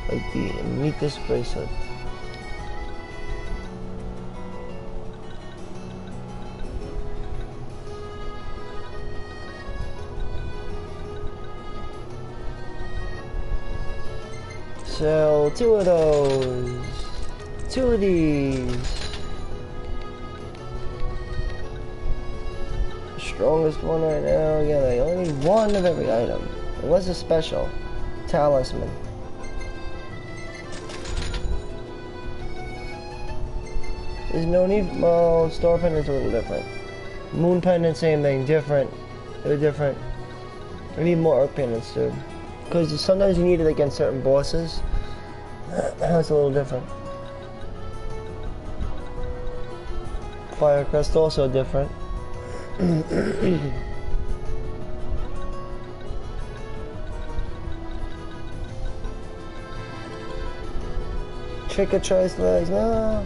Like the Metis bracelet. So, 2 of those. 2 of these. The strongest one right now. Again, I only need 1 of every item. Unless it's special. Talisman. There's no need. Well, star pendant's a little different. Moon pendant, same thing, different. They're different. I need more earth pendants too, because sometimes you need it against certain bosses. That's a little different. Fire crest also different. Trick or choice legs, no.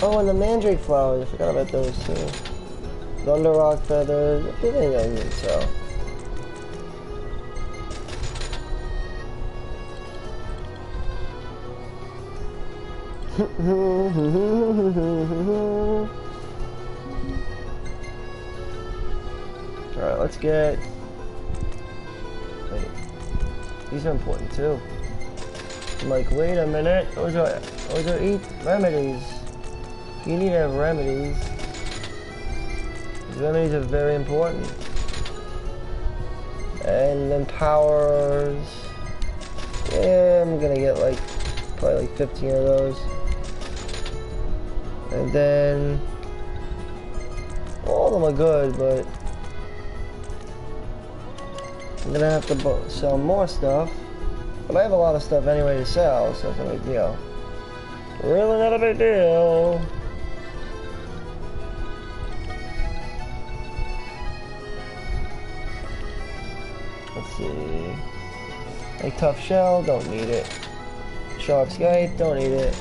Oh, and the mandrake flowers, I forgot about those too. Thunder rock feathers, everything I need, so. Alright, let's get... Wait. These are important too. I'm like, wait a minute, those are 8 remedies. You need to have remedies. These remedies are very important. And then powers. Yeah, I'm gonna get like, probably like 15 of those. And then, all of them are good, but I'm gonna have to sell more stuff. But I have a lot of stuff anyway to sell, so it's not a big deal. Really not a big deal. Let's see. A tough shell, don't need it. Sharp scythe, don't need it.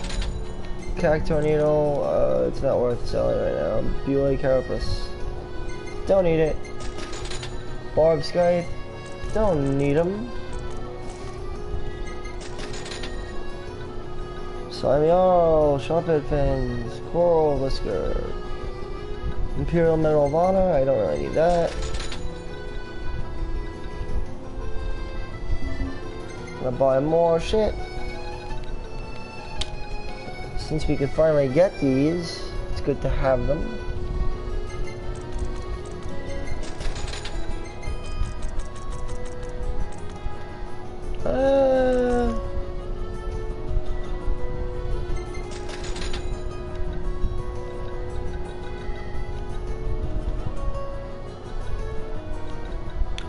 Cactus needle, it's not worth selling right now. Bewley carapace, don't need it. Barb scythe, don't need them. Slimy Arl, Sharphead fins, Coral Whisker, Imperial Medal of Honor, I don't really need that. Gonna buy more shit. Since we could finally get these, it's good to have them.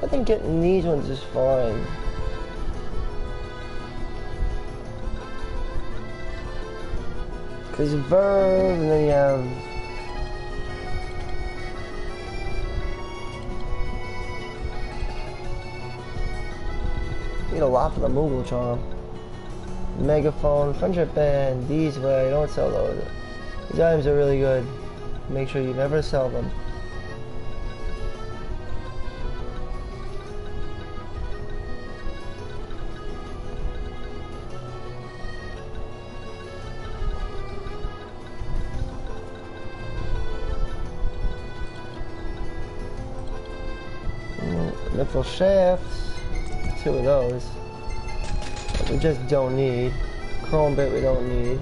I think getting these ones is fine. Because verb, and then you have you need a lot for the Moogle charm. Megaphone, friendship band, these way, don't sell those. These items are really good. Make sure you never sell them. Mithril shafts, 2 of those. We just don't need. Chrome bit we don't need.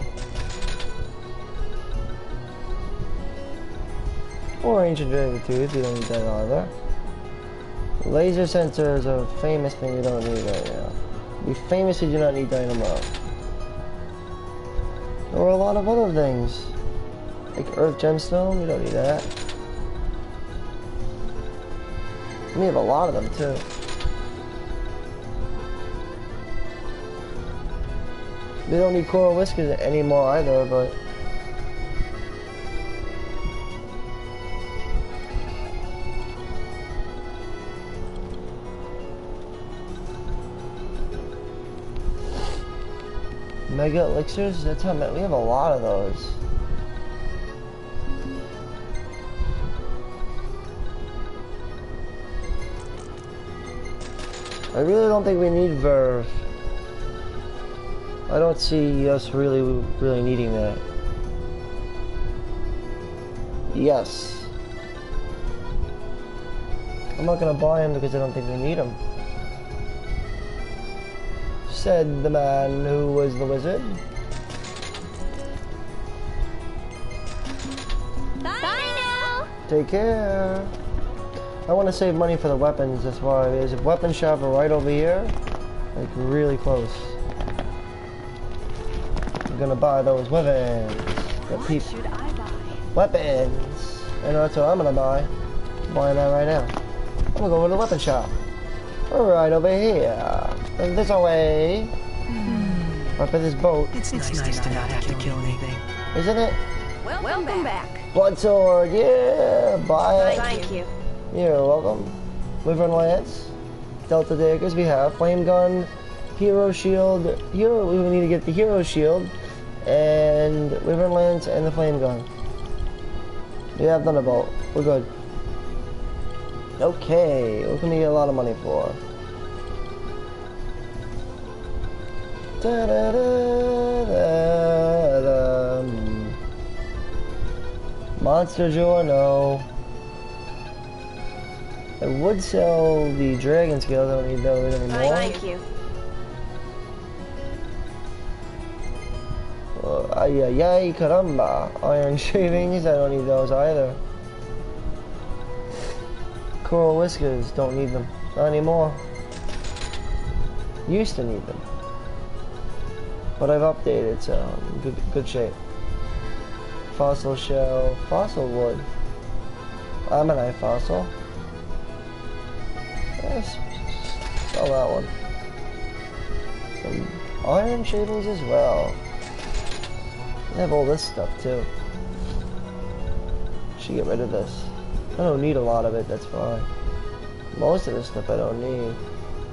Or ancient dragon tooth, we don't need that either. Laser sensors are a famous thing we don't need right now. We famously do not need dynamo. There are a lot of other things. Like earth gemstone, we don't need that. We have a lot of them too. We don't need coral whiskers anymore either, but mega elixirs, that's how many, we have a lot of those. I really don't think we need verve. I don't see us really needing that. Yes. I'm not gonna buy him because I don't think we need him. Said the man who was the wizard. Bye now! Take care. I want to save money for the weapons, that's why there's a weapon shop right over here. Like, really close. I'm gonna buy those weapons. What should I buy? Weapons! I know that's what I'm gonna buy. I'm buying that right now. I'm gonna go to the weapon shop. Right over here. This way. Right by this boat. It's nice to not have to kill anything. Isn't it? Welcome back. Blood sword, yeah! Buy it. Thank you. You're welcome. Wyvern lance. Delta daggers we have. Flame gun. Hero shield. We need to get the hero shield. And Wyvern lance and the flame gun. We have thunderbolt. We're good. Okay, what can we get a lot of money for? Da, da, da, da, da. Monster Jaw, no. I would sell the dragon scales, I don't need those anymore. Thank you. Ay ay ay, caramba. Iron shavings, I don't need those either. Coral whiskers, don't need them. Not anymore. Used to need them. But I've updated, so I'm good shape. Fossil shell, fossil wood. Ammonite fossil. Yes, sell that one. Some iron shavings as well. I have all this stuff too. Should get rid of this. I don't need a lot of it, that's fine. Most of this stuff I don't need.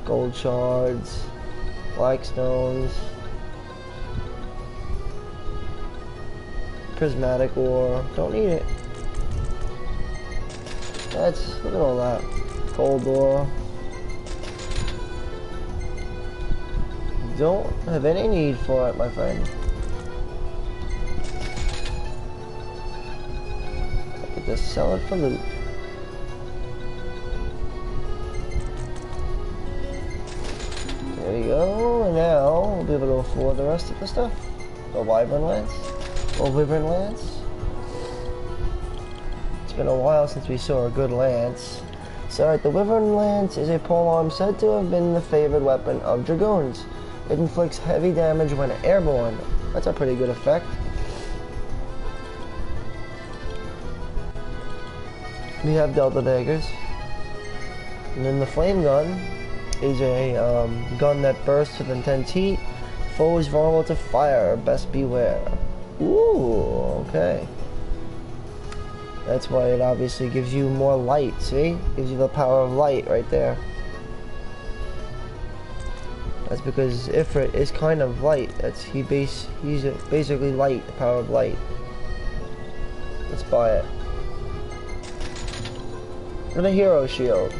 Gold shards, black stones, prismatic ore, don't need it. Look at all that. Gold ore. Don't have any need for it, my friend. I could just sell it for loot. There we go, and now we'll be able to afford the rest of the stuff. The wyvern lance. Or wyvern lance. It's been a while since we saw a good lance. So alright, the wyvern lance is a polearm said to have been the favored weapon of dragoons. It inflicts heavy damage when airborne. That's a pretty good effect. We have delta daggers. And then the flame gun is a gun that bursts with intense heat. Foe is vulnerable to fire. Best beware. Ooh, okay. That's why it obviously gives you more light, see? Gives you the power of light right there. That's because Ifrit is kind of light. He's basically light, the power of light. Let's buy it. And a hero shield.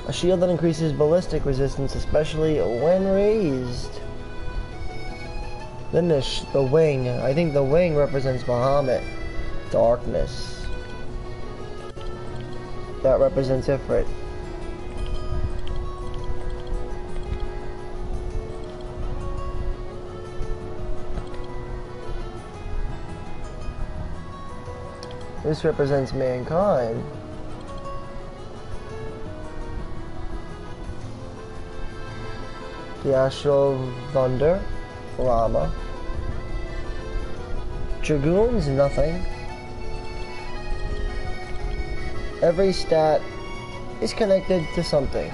A shield that increases ballistic resistance, especially when raised. Then the wing. I think the wing represents Bahamut. Darkness. That represents Ifrit. This represents mankind. The astral thunder, Rama. Dragoons, nothing. Every stat is connected to something.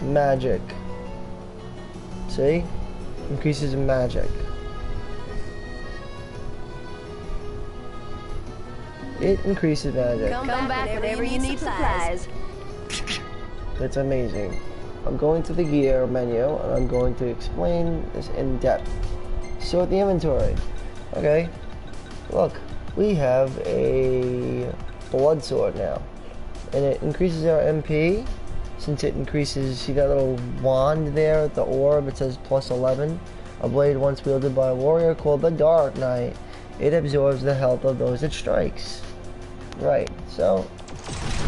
Magic. See? Increases in magic. It increases magic. Come back whenever you need supplies. It's amazing. I'm going to the gear menu and I'm going to explain this in depth. Sort the inventory. Okay. Look, we have a blood sword now. And it increases our MP. Since it increases, see that little wand there, the orb, it says plus 11. A blade once wielded by a warrior called the Dark Knight. It absorbs the health of those it strikes. Right, so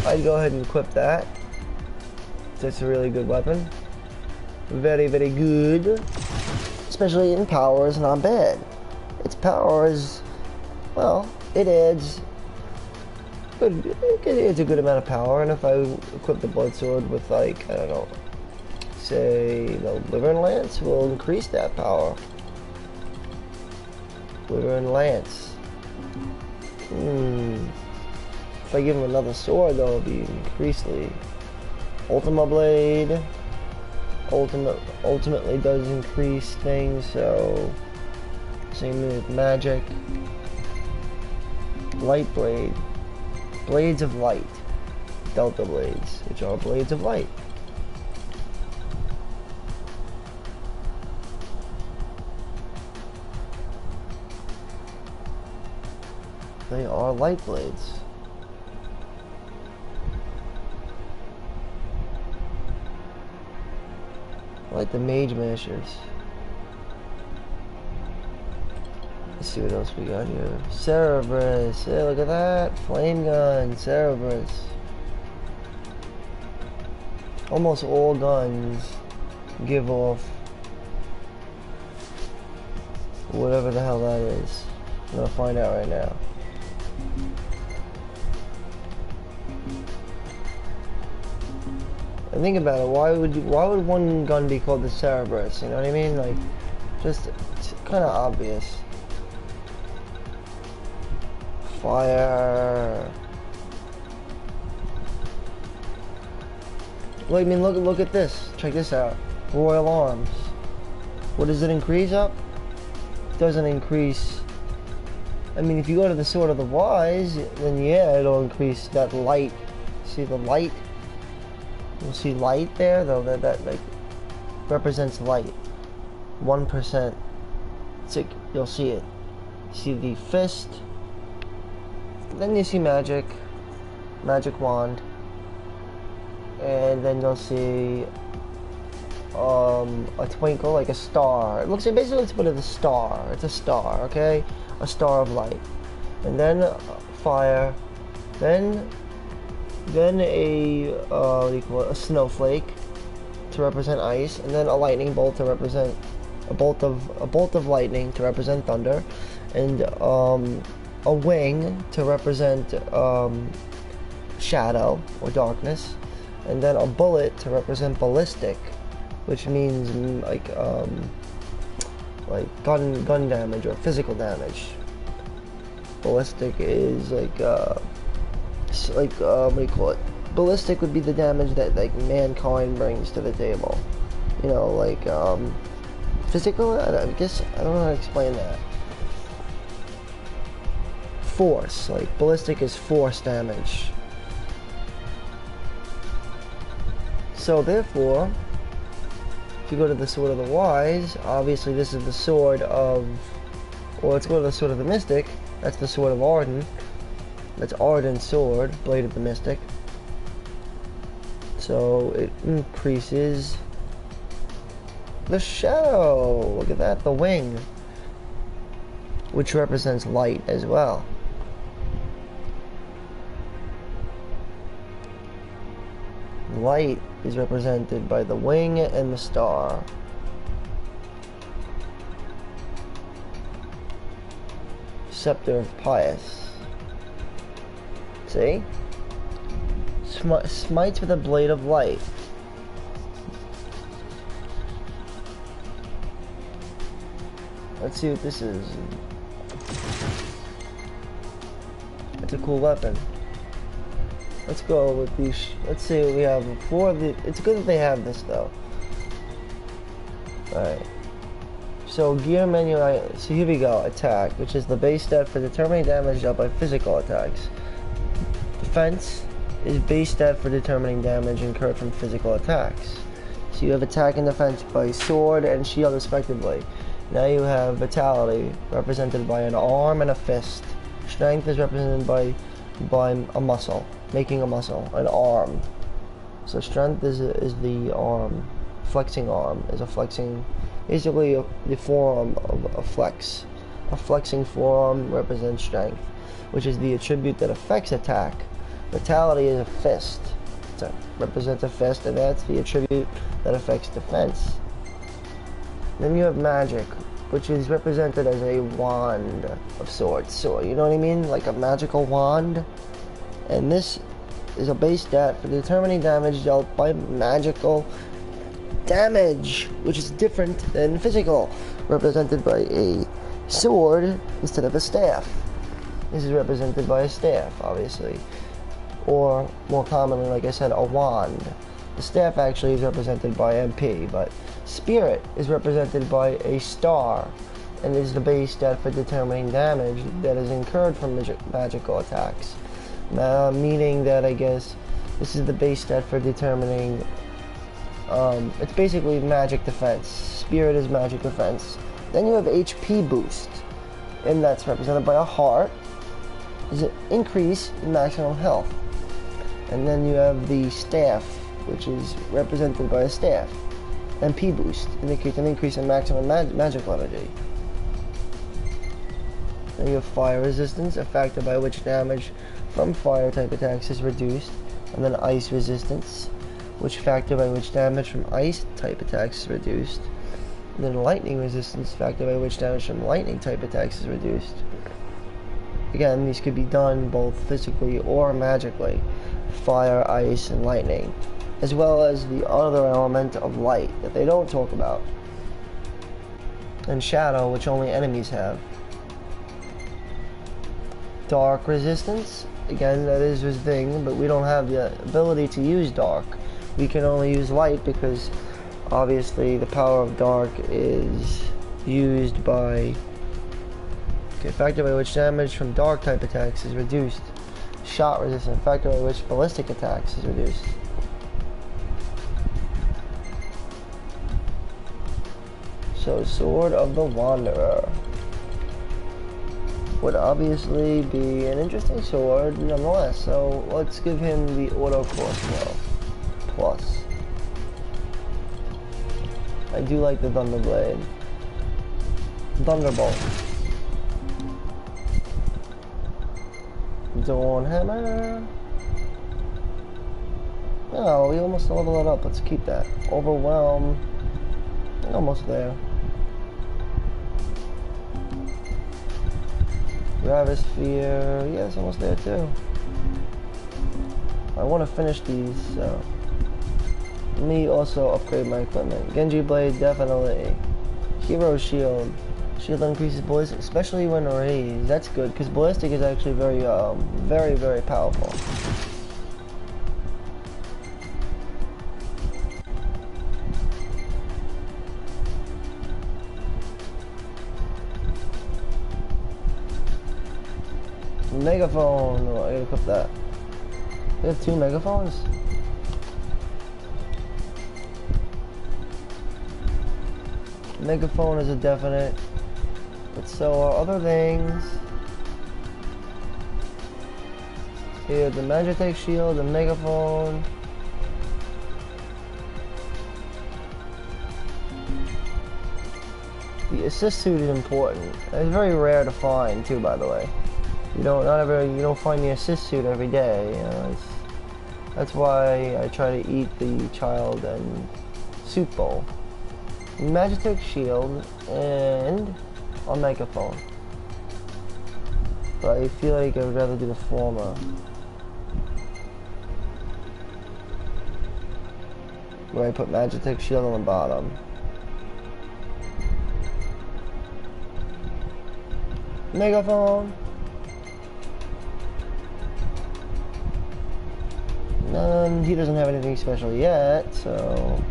I'd go ahead and equip that. That's a really good weapon. Very, very good. Especially in power is not bad. Its power is, well, it adds it's a good amount of power. And if I equip the blood sword with, like, I don't know, say the liver and lance, will increase that power. Liver and lance. If I give him another sword, though, it'll be increasingly. Ultima blade ultimately does increase things, so same with magic. Light blade, blades of light, delta blades, which are blades of light. They are light blades. Like the mage mashers. Let's see what else we got here. Cerberus. Hey, look at that. Flame gun. Cerberus. Almost all guns give off whatever the hell that is. I'm gonna find out right now. And think about it, why would one gun be called the Cerberus? You know what I mean? Like, just, it's kind of obvious. Fire. Well, I mean, look at this. Check this out. Royal Arms. What does it increase up? It doesn't increase. I mean, if you go to the Sword of the Wise, then yeah, it'll increase that light. See the light? You'll see light there, though, that like represents light. 1%. You'll see it. See the fist. Then you see magic. Magic wand. And then you'll see a twinkle, like a star. It looks like, basically, let's put it a star. It's a star, okay? A star of light. And then fire. Then a what do you call it? A snowflake to represent ice, and then a lightning bolt to represent a bolt of lightning to represent thunder, and a wing to represent shadow or darkness, and then a bullet to represent ballistic, which means like gun damage or physical damage. Ballistic is like what do you call it? Ballistic would be the damage that like mankind brings to the table. You know, like physical. I guess I don't know how to explain that. Force, like ballistic is force damage. So therefore, if you go to the Sword of the Wise, obviously this is the sword of, or let's go to the Sword of the Mystic. That's the Sword of Arden. That's Arden's sword, Blade of the Mystic. So it increases the shadow. Look at that, the wing, which represents light as well. Light is represented by the wing and the star. Scepter of Pious. See? Smites with a blade of light. Let's see what this is. It's a cool weapon. Let's go with these. Let's see what we have before. It's good that they have this though. Alright. So gear menu, so here we go. Attack, which is the base stat for determining damage dealt by physical attacks. Defense is base stat for determining damage incurred from physical attacks. So you have attack and defense by sword and shield respectively. Now you have vitality, represented by an arm and a fist. Strength is represented by a muscle, making a muscle, an arm. So strength is the arm. Flexing arm is a flexing, basically the forearm of a flex. A flexing forearm represents strength, which is the attribute that affects attack. Vitality is a fist. It represents a fist, and that's the attribute that affects defense. Then you have magic, which is represented as a wand of sorts. So, you know what I mean? Like a magical wand. And this is a base stat for determining damage dealt by magical damage, which is different than physical, represented by a sword instead of a staff. This is represented by a staff, obviously. Or, more commonly, like I said, a wand. The staff actually is represented by MP, but spirit is represented by a star, and is the base stat for determining damage that is incurred from magical attacks. Meaning that, I guess, this is the base stat for determining, it's basically magic defense. Spirit is magic defense. Then you have HP boost, and that's represented by a heart. Is an increase in maximum health. And then you have the staff, which is represented by a staff. MP boost indicates an increase in maximum magical energy. Then you have fire resistance, a factor by which damage from fire type attacks is reduced. And then ice resistance, which factor by which damage from ice type attacks is reduced. And then lightning resistance, factor by which damage from lightning type attacks is reduced. Again, these could be done both physically or magically. Fire, ice, and lightning. As well as the other element of light that they don't talk about. And shadow, which only enemies have. Dark resistance. Again, that is his thing, but we don't have the ability to use dark. We can only use light because obviously the power of dark is used by... Okay, factor by which damage from dark type attacks is reduced. Shot resistance, factor by which ballistic attacks is reduced. So, Sword of the Wanderer would obviously be an interesting sword nonetheless. So, let's give him the auto crossbow plus. I do like the Thunderblade. Thunderbolt. Dawn Hammer. Oh, we almost leveled it up. Let's keep that. Overwhelm. Almost there. Gravisphere. Yeah, it's almost there too. I want to finish these, so. Let me also upgrade my equipment. Genji Blade, definitely. Hero Shield. Shield increases ballistic, especially when raised. That's good, because ballistic is actually very, very powerful. Megaphone. Oh, I gotta equip that. We have 2 megaphones? Megaphone is a definite. But so are other things. Here, the Magitech Shield, the Megaphone. The assist suit is important. It's very rare to find too, by the way. You don't find the assist suit every day. You know, that's why I try to eat the child and soup bowl. Magitech Shield and a Megaphone. But I feel like I would rather do the former. Where I put Magitech Shield on the bottom. Megaphone. He doesn't have anything special yet, so...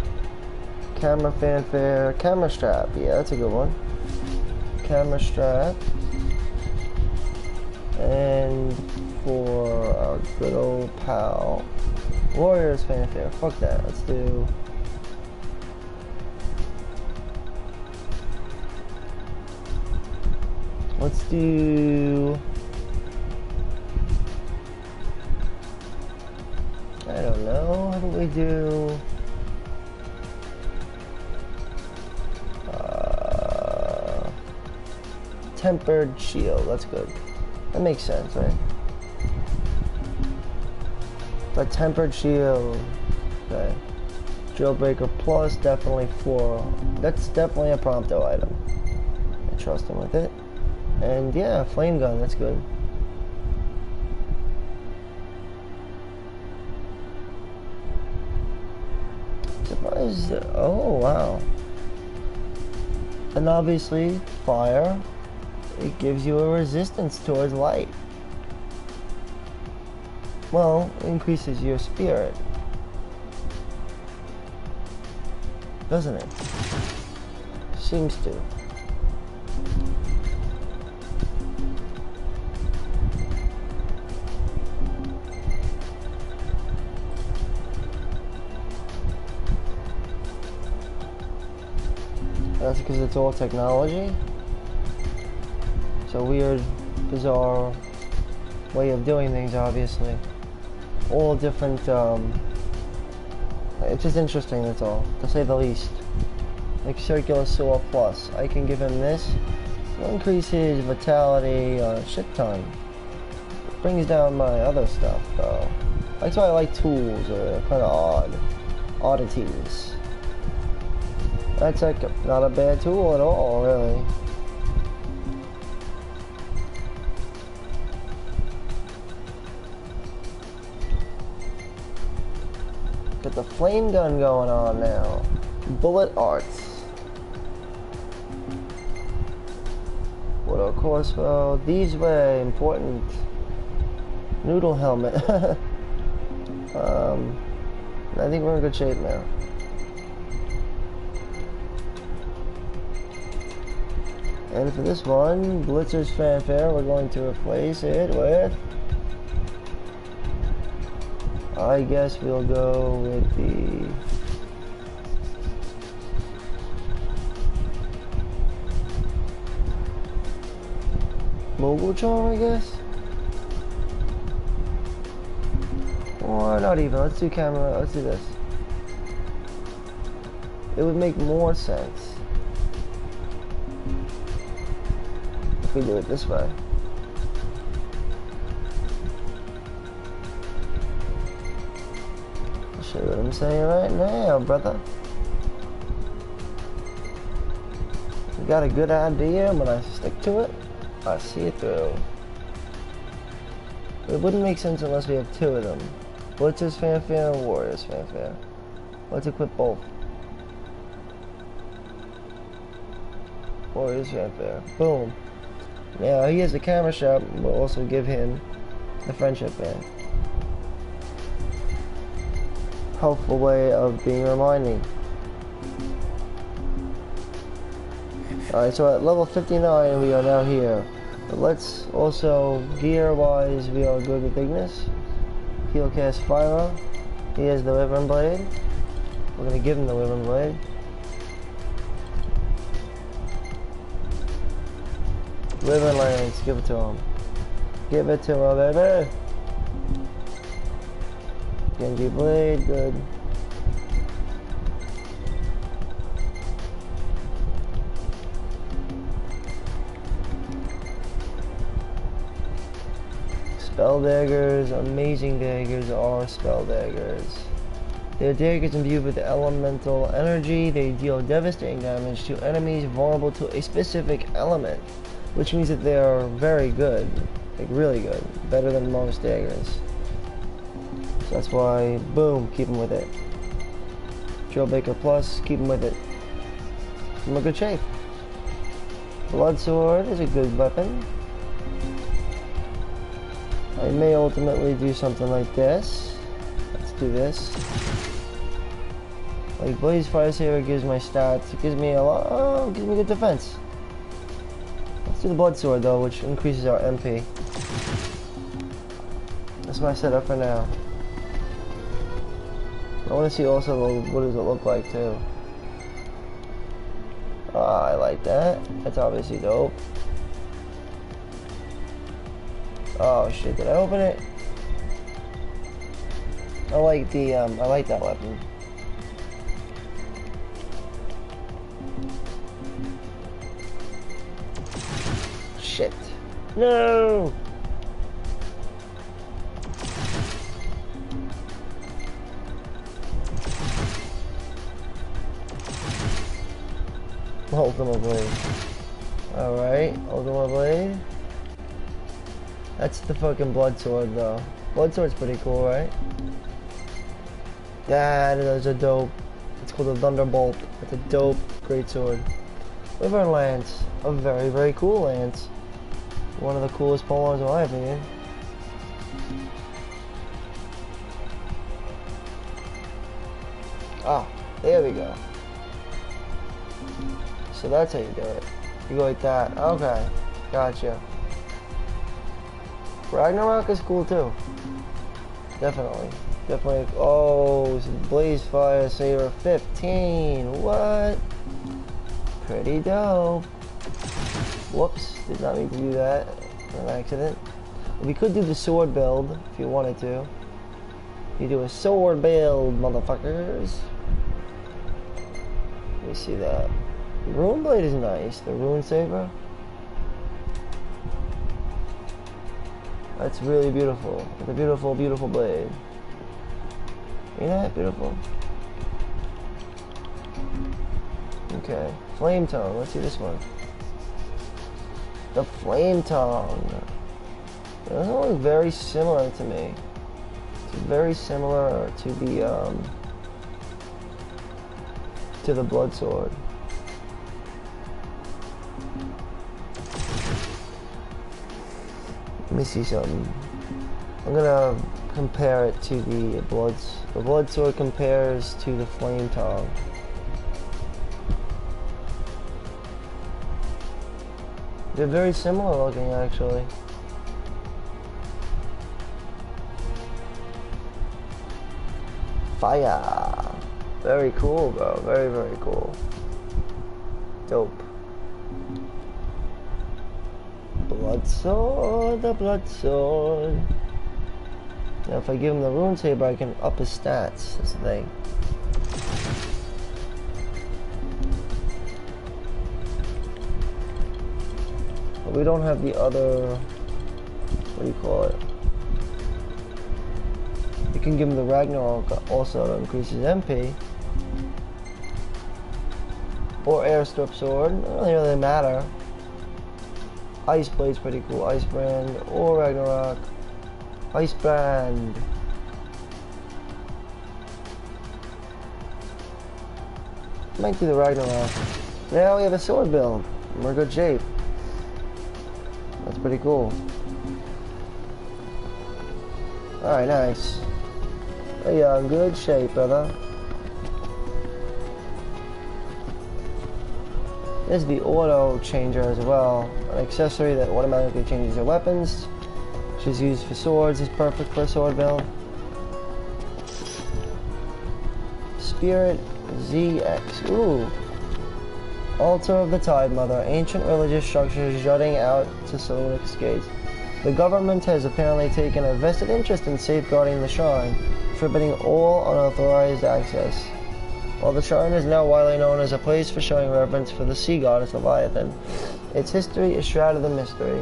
Camera fanfare, camera strap. Yeah, that's a good one. Camera strap. And for our good old pal, Warriors fanfare. Fuck that. Let's do... I don't know. How do we do... Tempered shield. That's good. That makes sense, right? The tempered shield. Okay. Drillbreaker plus, definitely 4. That's definitely a Prompto item. trust him with it. And yeah, flame gun, that's good. Surprised. Oh wow. And obviously, fire, it gives you a resistance towards light. Well, increases your spirit. Doesn't it? Seems to. That's because it's all technology. It's a weird, bizarre way of doing things, obviously. All different, it's just interesting, that's all, to say the least. Like Circular Saw Plus. I can give him this. It'll increase his vitality a shit ton. It brings down my other stuff, though. That's why I like tools, they're kind of odd. Oddities. That's like not a bad tool at all, really. Got the flame gun going on now. Bullet arts. Water crossbow. These were important. Noodle helmet. I think we're in good shape now. And for this one, Blitzer's Fanfare, we're going to replace it with... I guess we'll go with the... Mogul Charm, I guess? Or not even, let's do camera, let's do this. It would make more sense if we do it this way. I'll show you what I'm saying right now, brother. You got a good idea, when I stick to it, I see it through. It wouldn't make sense unless we have two of them. Blitzer's Fanfare and Warrior's Fanfare. Let's equip both. Warrior's Fanfare. Boom. Now he has the camera shop, we'll also give him the friendship band. Helpful way of being reminding. Alright, so at level 59 we are now here. But let's also, gear wise, we are good with Ignis. He'll cast Fire. He has the Wyvern Blade. We're gonna give him the Wyvern Blade. Wyvern Lance, give it to him. Give it to him, baby! Genji Blade, good. Spell daggers, amazing daggers are spell daggers. Their daggers imbued with elemental energy, they deal devastating damage to enemies vulnerable to a specific element, which means that they are very good, like really good, better than most daggers. So that's why, boom, keep them with it. Trailbreaker Plus, keep them with it. I'm in good shape. Blood Sword is a good weapon. I may ultimately do something like this. Let's do this. Like Blaze Fire Saver gives my stats. It gives me a lot. Oh, gives me good defense. Let's do the Blood Sword though, which increases our MP. That's my setup for now. I want to see also what does it look like too. I like that. That's obviously dope. Oh shit, did I open it? I like the, I like that weapon. Shit. No! Ultimate Blade. Alright, Ultima Blade. That's the fucking blood sword though. Blood sword's pretty cool, right? That is a dope. It's called a Thunderbolt. It's a dope great sword. Wyvern Lance. A very, very cool lance. One of the coolest polearms in my opinion. Ah, there we go. So that's how you do it. You go like that. Okay. Gotcha. Ragnarok is cool too. Definitely. Definitely. Oh, Blaze Fire Saber 15. What? Pretty dope. Whoops. Did not mean to do that. An accident. We could do the sword build if you wanted to. You do a sword build, motherfuckers. Let me see that. Rune Blade is nice. The Rune Saber. That's really beautiful. It's a beautiful, beautiful blade. Ain't that beautiful? Okay. Flame Tongue. Let's see this one. The Flame Tongue. It doesn't look very similar to me. It's very similar to the Blood Sword. Let me see something. I'm gonna compare it to the Blood Sword compares to the Flame Tongue. They're very similar looking actually. Fire! Very cool, bro. Very, very cool. Dope. Blood Sword, the Blood Sword. Now if I give him the Rune Saber, I can up his stats. That's the thing. But we don't have the other... What do you call it? You can give him the Ragnarok also to increase his MP. Or Airstrip Sword. It doesn't really matter. Ice Blade's pretty cool. Ice Brand or Ragnarok. Ice Brand. Might do the Ragnarok. Now we have a sword build. We're in good shape. That's pretty cool. Alright, nice. Oh yeah, in good shape, brother. There's the auto changer as well. An accessory that automatically changes your weapons. Which is used for swords. Is perfect for a sword build. Spirit ZX. Ooh. Altar of the Tide Mother. Ancient religious structures jutting out to Lucis gates. The government has apparently taken a vested interest in safeguarding the shrine, forbidding all unauthorized access. While the shrine is now widely known as a place for showing reverence for the sea goddess Leviathan, its history is shrouded in mystery.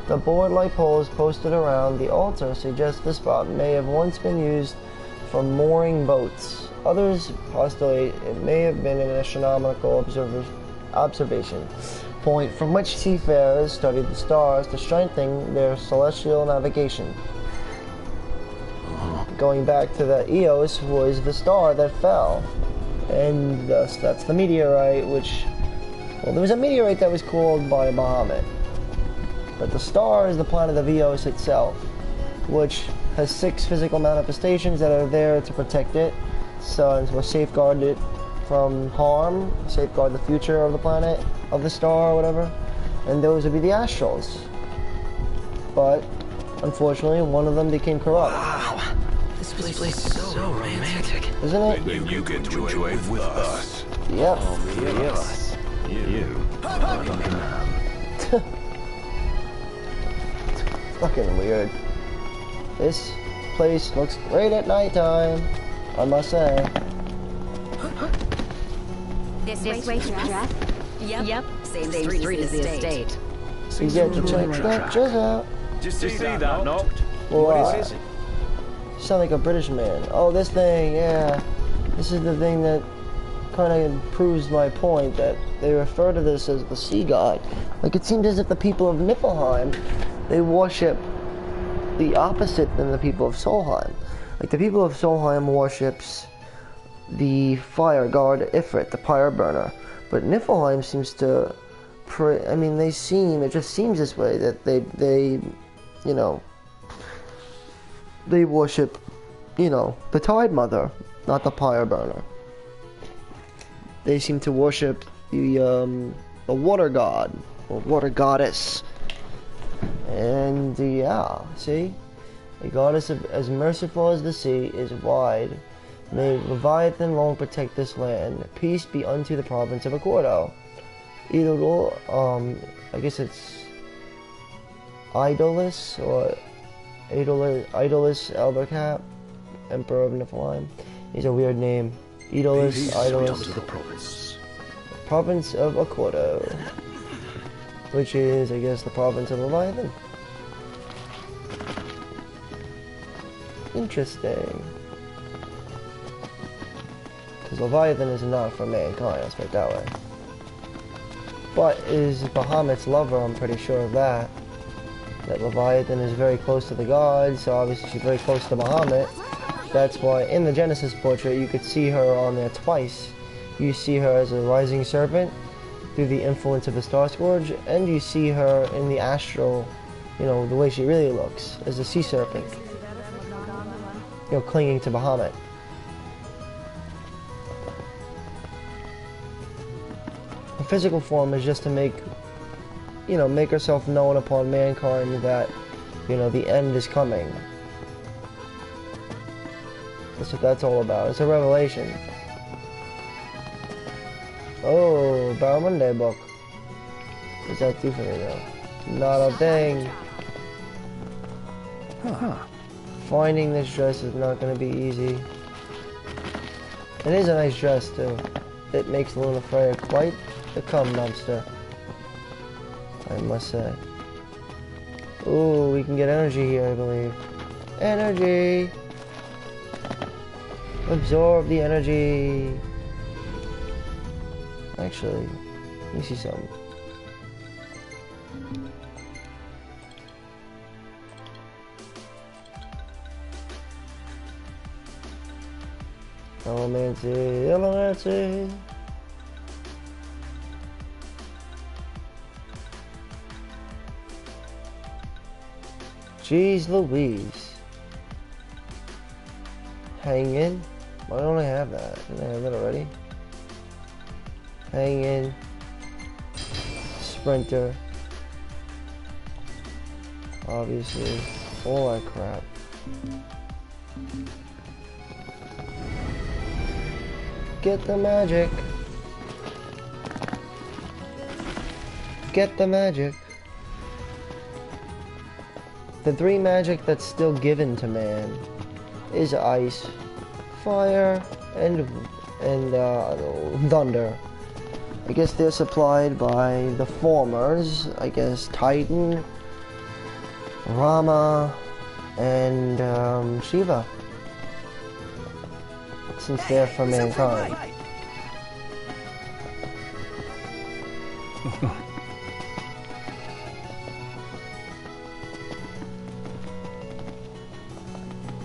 The board-like poles posted around the altar suggest the spot may have once been used for mooring boats. Others postulate it may have been an astronomical observation point from which seafarers studied the stars to strengthen their celestial navigation. Going back to the Eos was the star that fell. And thus, that's the meteorite, which... Well, there was a meteorite that was called by Bahamut. But the star is the planet of Eos itself, which has 6 physical manifestations that are there to protect it. So, we'll safeguard it from harm, safeguard the future of the planet, of the star, or whatever. And those would be the astrals. But, unfortunately, one of them became corrupt. Wow, this place is so romantic. Isn't it? Then you get to enjoy it with us. Yep. Three of us. You. Fucking weird. This place looks great at nighttime, I must say. This way, Jeff? Yep. Same street as the estate. You get to check that just out. Just see that knocked? What What is it? You sound like a British man. Oh, this thing, yeah. This is the thing that kind of proves my point that they refer to this as the sea god. Like, it seems as if the people of Niflheim, they worship the opposite than the people of Solheim. Like, the people of Solheim worships the fire god Ifrit, the pyre burner. But Niflheim seems to pray, I mean, it just seems this way, that they you know, they worship, you know, the Tide Mother, not the pyre burner. They seem to worship the water god, or water goddess. And yeah, see? A goddess as merciful as the sea is wide. May Leviathan long protect this land. Peace be unto the province of Accordo. Idol, I guess it's Idolus, or Idolus Elbercap, Emperor of Niflheim. He's a weird name. Idolus, Idolus, the province. province of Accordo, which is, I guess, the province of Leviathan. Interesting. Because Leviathan is not for mankind, let's put it that way. But is Bahamut's lover, I'm pretty sure of that. That Leviathan is very close to the gods, so obviously she's very close to Bahamut. That's why in the Genesis portrait you could see her on there twice. You see her as a rising serpent through the influence of the Star Scourge, and you see her in the astral, you know, the way she really looks, as a sea serpent. You know, clinging to Bahamut. Her physical form is just to make, you know, make herself known upon mankind that, you know, the end is coming. That's what that's all about. It's a revelation. Oh, Barramundi book. What does that do for me though? Not a thing. Finding this dress is not going to be easy. It is a nice dress too. It makes Luna Freya quite the cum dumpster, I must say. Ooh, we can get energy here, I believe. Energy! Absorb the energy! Actually, let me see something. Elementy, elementy! Jeez Louise. Hang in? Why don't I have that? Didn't I have that already? Hang in. Sprinter. Obviously. All that crap. Get the magic. Get the magic. The three magic that's still given to man is ice, fire, and thunder. I guess they're supplied by the formers. I guess Titan, Rama, and Shiva. Since they're for mankind.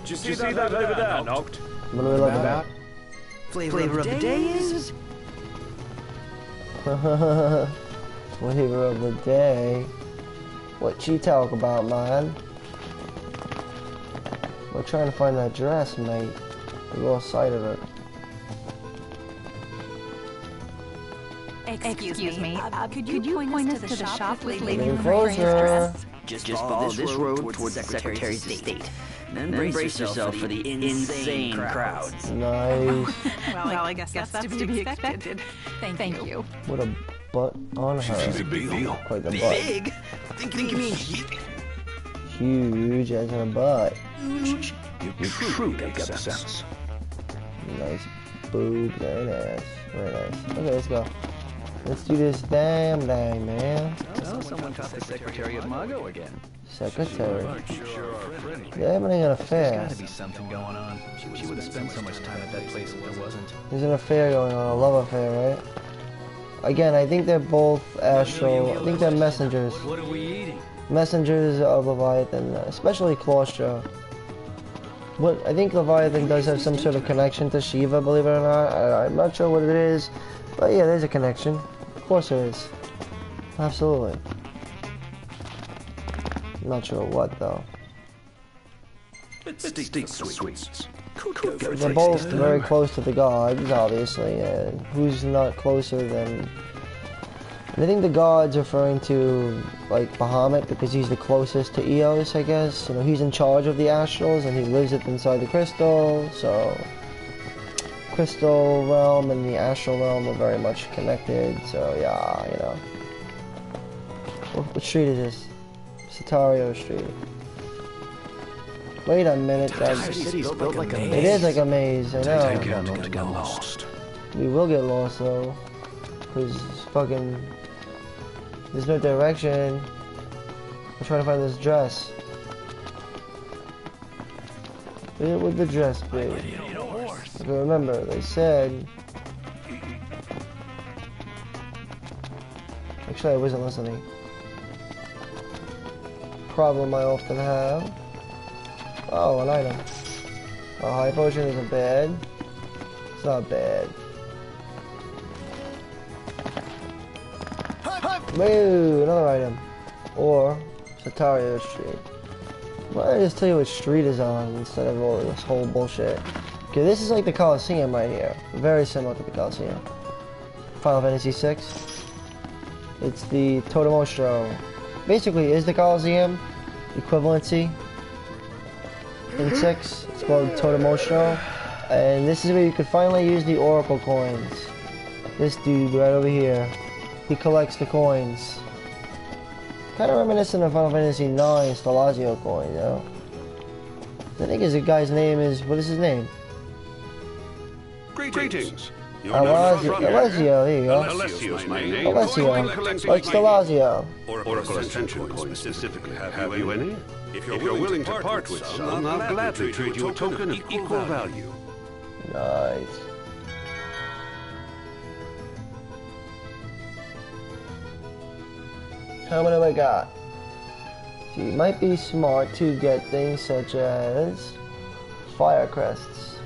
Did you see that over there, Noct? What do we look about? Flavor of the day is... Flavor of the day. What you talk about, man? We're trying to find that dress, mate. We lost sight of it. Excuse me. Could you point us to the shop with Lady Getting Freya's closer. dress? Just follow this road towards the Secretary's estate. Then brace yourself for the insane crowds. Nice. Well, I guess that's to be expected. Thank you. What a butt on her. She's a big deal. Quite the butt. Big? Think you mean Huge as in a butt. huge? You truly get the sense. Nice boob, very nice. Very nice. Okay, let's go. Let's do this damn thing, man. Oh, someone caught the Secretary of Mago again. Secretary. Sure are friendly. They're having an There's affair. gotta be something going on. She wouldn't spend so much time at that place if there wasn't. There's an affair going on, a love affair, right? Again, I think they're both astral. I think they're messengers. What are we eating? Messengers of Leviathan, especially Claustra. What I think Leviathan does have some sort of connection to Shiva, believe it or not. I'm not sure what it is, but yeah, there's a connection. Of course there is. Absolutely. I'm not sure what though. Let's take sweets. They're both very close to the gods, obviously. Who's not closer than... And I think the god's referring to, like, Bahamut, because he's the closest to Eos, I guess. You know, he's in charge of the astrals, and he lives it inside the crystal, so... Crystal realm and the astral realm are very much connected, so yeah, you know. What street is this? Satario Street. Wait a minute, The city's built like a maze. it is like a maze, I know. Can't get lost. We will get lost though, because fucking, there's no direction. I'm trying to find this dress. Where would the dress be? If I remember, they said... Actually, I wasn't listening. Problem I often have. Oh, an item. A high potion isn't bad. It's not bad. Woo, another item. Or Satario Street. Why don't I just tell you which street is on instead of all this whole bullshit? Okay, this is like the Coliseum right here. Very similar to the Coliseum. Final Fantasy VI. It's the Totemostro. Basically, is the Coliseum equivalency in 6. It's called Totemostro. And this is where you can finally use the Oracle coins. This dude right over here. He collects the coins. Kind of reminiscent of Final Fantasy IX Stelazio coin, you know? I think his guy's name is... What is his name? Greetings. Alessio, there you go. Alessio's my name. Alessio. Like Stelazio. Oracle Ascension coins specifically. Have you any? If you're willing to part with some, I'll gladly trade you a token of equal value. Nice. How many have I got? So you might be smart to get things such as Fire Crests.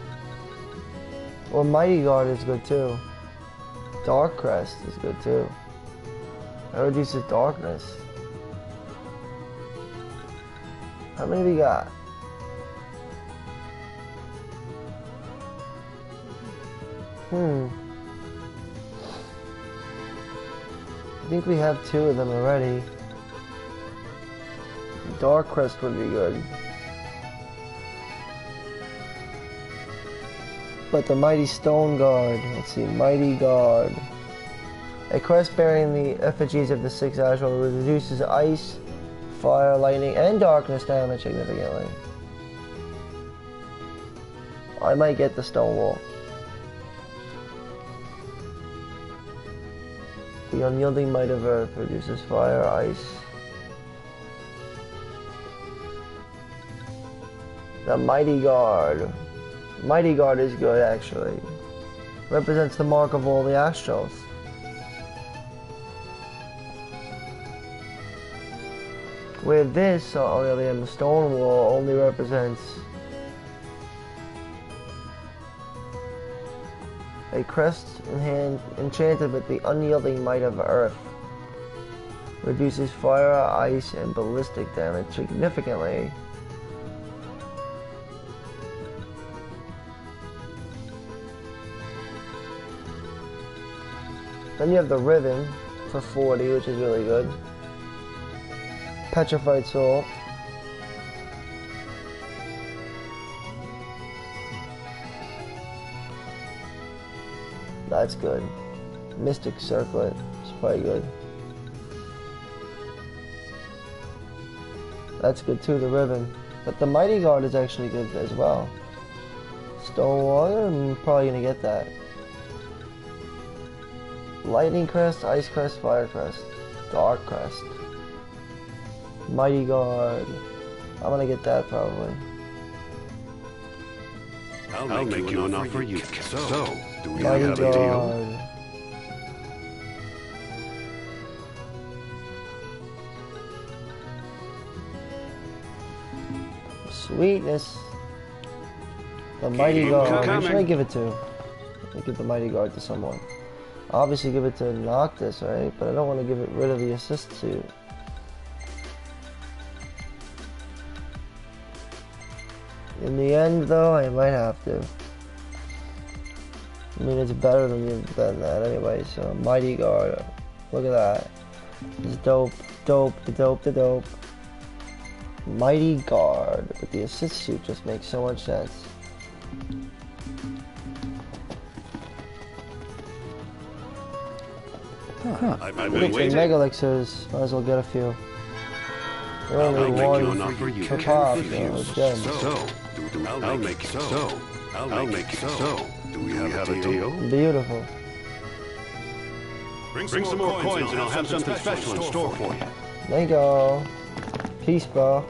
Or Mighty Guard is good too. Dark Crest is good too. That reduces darkness. How many we got? I think we have 2 of them already. Dark Crest would be good. But the Mighty Stone Guard, let's see, Mighty Guard. A crest bearing the effigies of the 6 astral reduces ice, fire, lightning, and darkness damage significantly. I might get the Stone Wall. The Unyielding Might of Earth reduces fire, ice. The Mighty Guard. Mighty Guard is good, actually. Represents the mark of all the astrals. Where this, on the other hand, the Stone Wall only represents a crest in hand enchanted with the Unyielding Might of Earth. Reduces fire, ice, and ballistic damage significantly. Then you have the Ribbon for 40, which is really good. Petrified Soul. That's good. Mystic Circlet is probably good. That's good too, the Ribbon. But the Mighty Guard is actually good as well. Stonewall, I'm probably gonna get that. Lightning Crest, Ice Crest, Fire Crest, Dark Crest. Mighty Guard. I'm gonna get that probably. I'll make you an offer you can. So, do we Mighty have a deal? Guard. Sweetness. The Mighty Guard. Who should I give it to? Let me give the Mighty Guard to someone. Obviously give it to Noctis, right? But I don't want to give it rid of the assist suit. In the end, though, I might have to. I mean, it's better than that anyway, so Mighty Guard. Look at that. It's dope, dope. Mighty Guard, but the assist suit just makes so much sense. I've been waiting. Mega elixirs, might as well get a few. They're only one per pop, so it's good. I'll make it so. I'll make it so. Do we have a deal? Beautiful. Bring some more coins and I'll have something special in store for you. There you go. Peace, bro.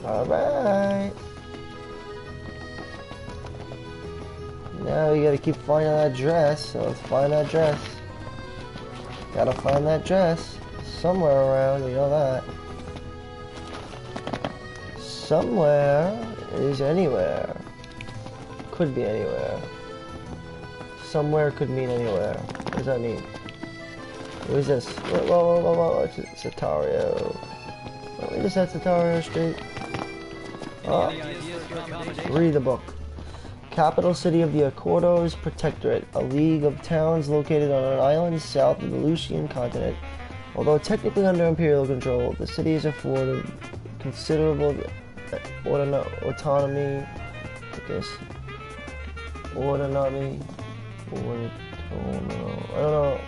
Alright. Now we gotta keep finding that dress, so let's find that dress. Gotta find that dress. Somewhere around, you know that. Somewhere is anywhere. Could be anywhere. Somewhere could mean anywhere. What does that mean? Who is this? Whoa. It's Satario. We just had Satario Street. Oh. Read the book. Capital city of the Accordo's Protectorate, a league of towns located on an island south of the Lucian continent. Although technically under imperial control, the city is afforded considerable autonomy. I guess. Autonomy. I don't know.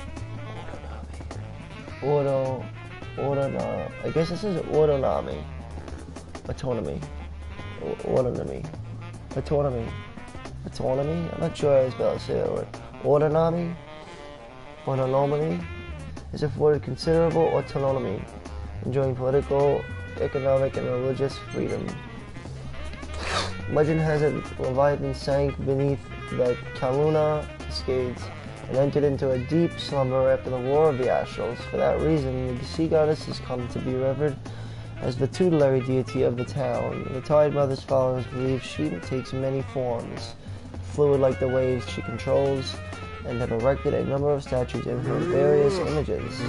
Autonomy. I guess this is autonomy. Autonomy. I'm not sure how to spell it. Say that word. Autonomy is afforded considerable autonomy, enjoying political, economic, and religious freedom. Legend has it Leviathan sank beneath the Kaluna Cascades and entered into a deep slumber after the War of the Astrals. For that reason, the sea goddess has come to be revered as the tutelary deity of the town. The Tide Mother's followers believe she takes many forms, fluid like the waves she controls, and have erected a number of statues in her various images.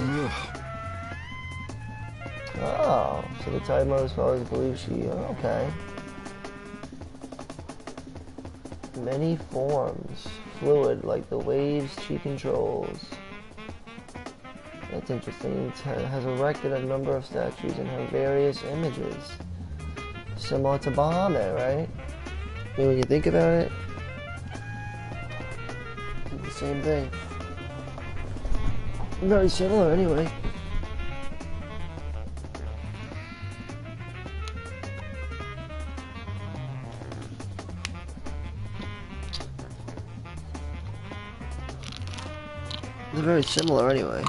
Oh, so the Tide Mother's followers believe she... okay. Many forms, fluid like the waves she controls. That's interesting. It has erected a number of statues in her various images. Similar to Bahamut, right? I mean, when you think about it, it's the same thing. Very similar, anyway. They're very similar, anyway.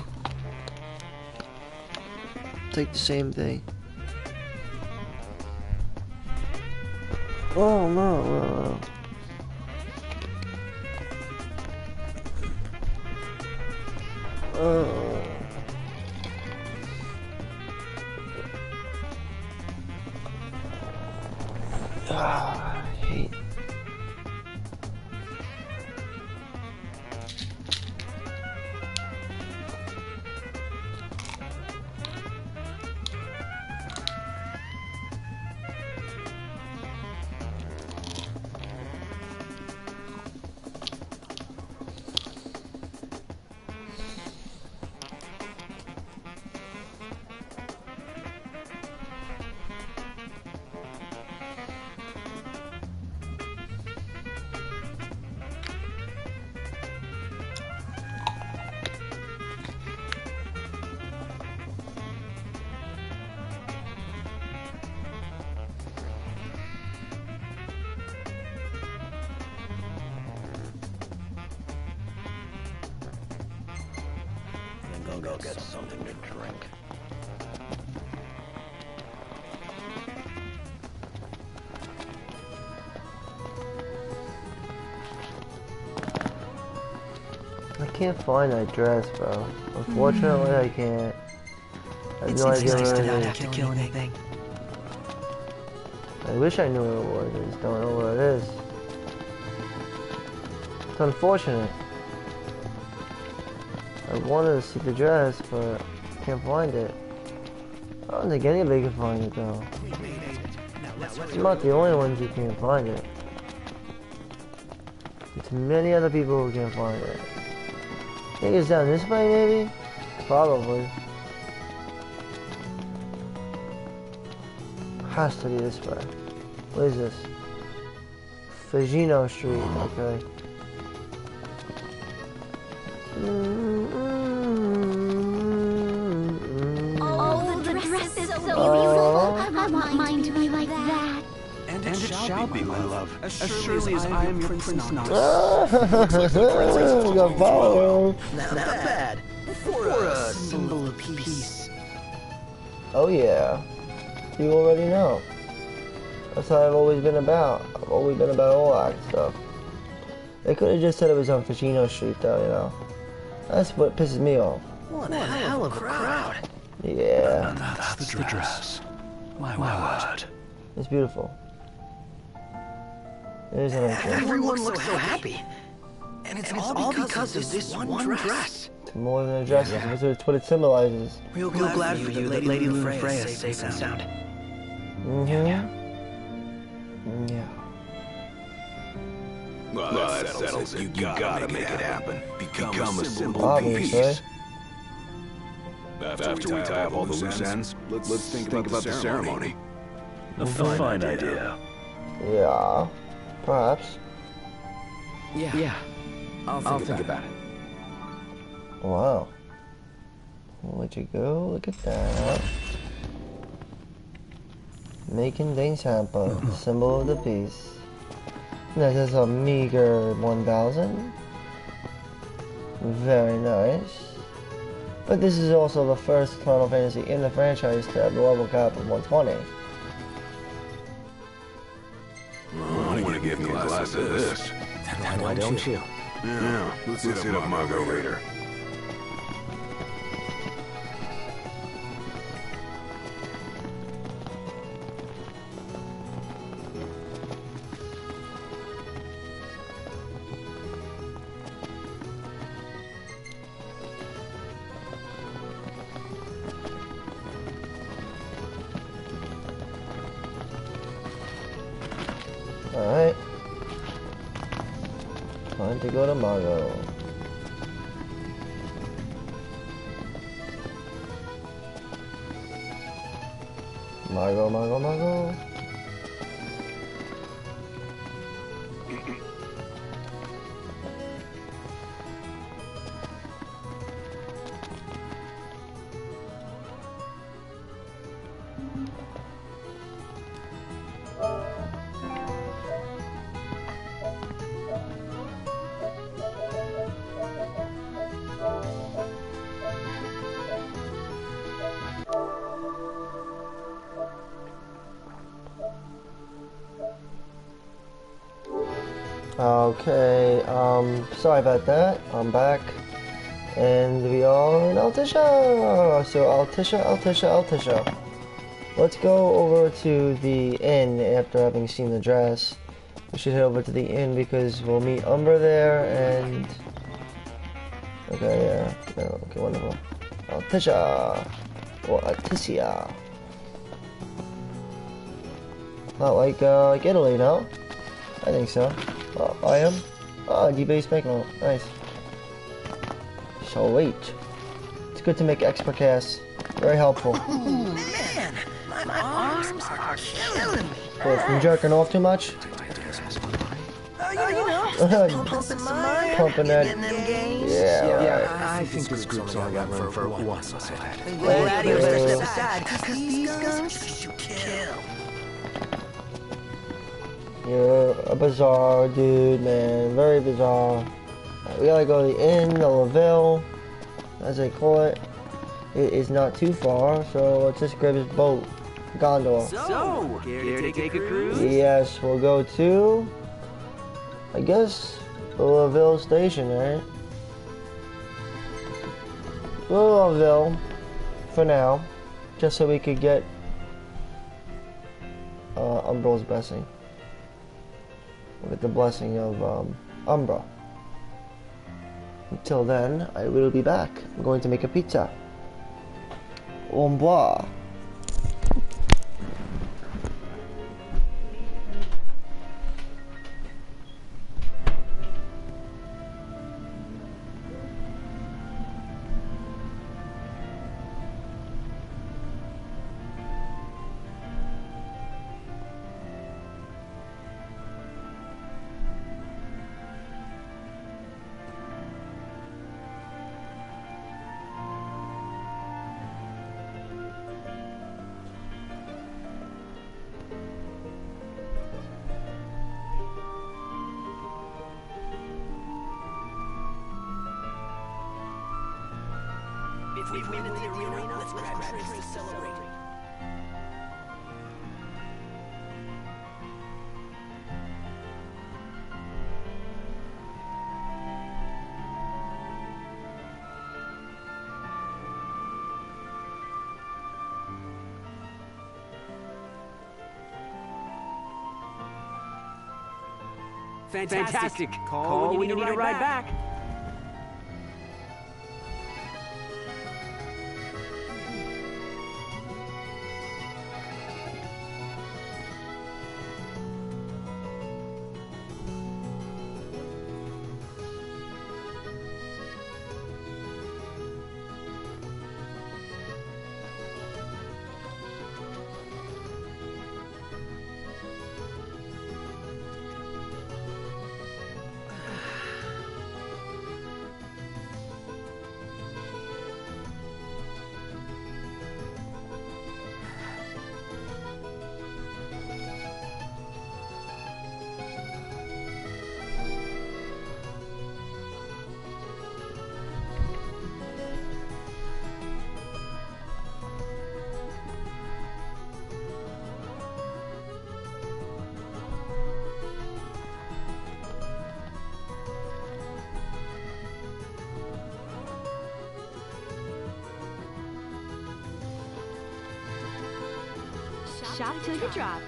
Take the same thing. Oh no. Oh. Ah, I hate. Go get something to drink. can't find that dress, bro. Unfortunately, I can't. I have It no seems idea nice where to it not is. have to kill anything. I wish I knew where it was. I just don't know where it is. It's unfortunate. I wanted to see the dress, but I can't find it. I don't think anybody can find it, though. I'm not the only ones who can't find it. There's many other people who can't find it. I think it's down this way, maybe? Probably. Has to be this way. What is this? Fagino Street, okay. Oh, the dress is so beautiful. I want mine to be like that. And it shall be, my love, as surely as I am your Prince Knox. Got followed. Not bad. For a symbol of peace. Oh yeah. You already know. That's how I've always been about. I've always been about all that stuff. They could have just said it was on Fagino Street though, you know. That's what pisses me off. What a hell of a crowd. Yeah. That's the dress. My word. It's beautiful. It is a nice dress. Everyone looks so happy. And it's all because of this one dress. It's more than a dress. That's what it symbolizes. Real glad for you that Lady Lunafreya is safe and sound. Yeah. Well, that settles it. You gotta make it happen. Become a symbol of Obviously. peace. After we tie up all the loose ends, let's think about the ceremony. A fine idea. Yeah. Perhaps. Yeah. I'll think about it. Wow. Where'd you go? Look at that. Making things happen. Symbol of the peace. This is a meager 1,000. Very nice. But this is also the first Final Fantasy in the franchise to have the level cap of 120. I want to give me a glass of this. Why don't you? Yeah, let's hit up Margot later. Alright. Time to go to Margot. Margot. Okay, sorry about that. I'm back. And we are in Altissia! So Altissia. Let's go over to the inn after having seen the dress. We should head over to the inn because we'll meet Umbra there and... Okay, yeah. No, okay, wonderful. Altissia! Or Altissia. Not like Italy, no? I think so. Oh, I am? Oh, debased banknote. Nice. So wait. It's good to make expert casts. Very helpful. Oh, man. My arms are killing me. What, from jerking off too much? Pumping that. Yeah, right. I think this group's only got room for one side. Glad you better step aside, because these guns you kill. You're a bizarre dude, man. Very bizarre. We gotta go to the inn, the Laville, as they call it. It is not too far, so let's just grab his boat. Gondola. So, care to take a cruise? Yes, we'll go to, I guess, the Laville station, right? Louisville for now, just so we could get Umbral's blessing. With the blessing of Umbra. Until then, I will be back. I'm going to make a pizza. Au revoir. If we win in the arena, let's grab drinks to celebrate. Fantastic. Call when you need a ride back. Shop till you drop.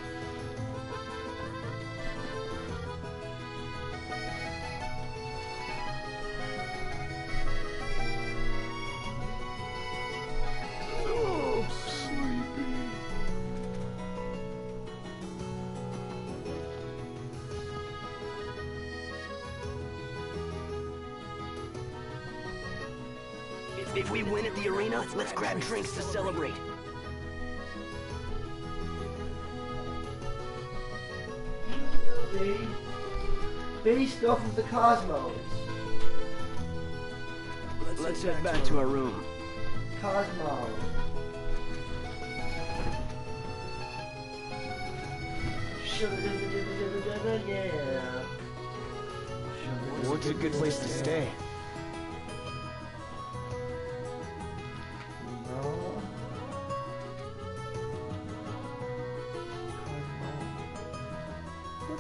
If we win at the arena, let's grab drinks to celebrate. Based off of the cosmos. Let's head back to our room. Cosmos. Yeah. What's a good place to stay?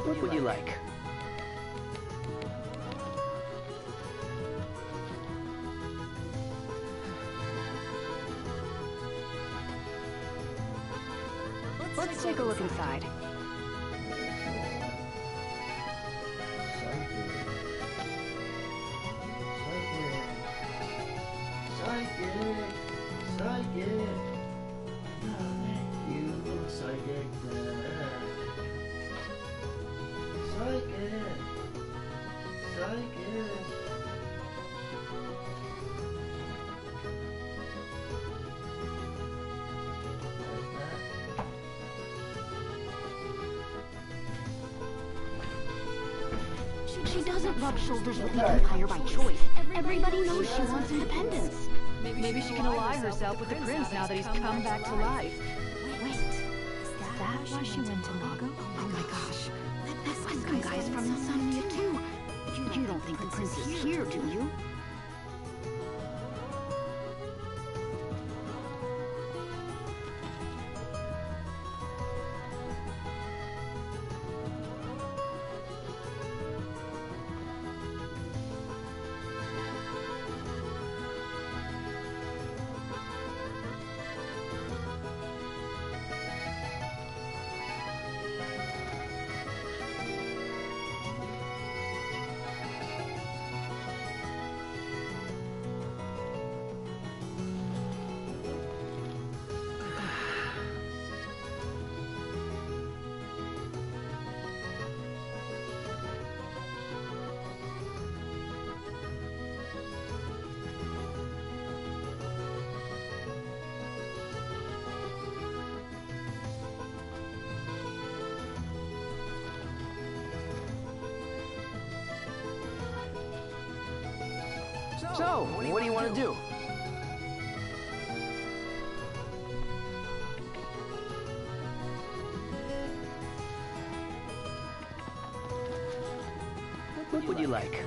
What would you like? Let's take a look inside. She doesn't rub shoulders with the Empire by choice. Everybody knows she wants independence. Maybe she can ally herself with the prince now that he's come back to life. Wait, is that why she went to Mago? Oh my gosh. That Western guy's from the Sun too. You don't think the prince is here, do you? So, what do you want to do? What would you like?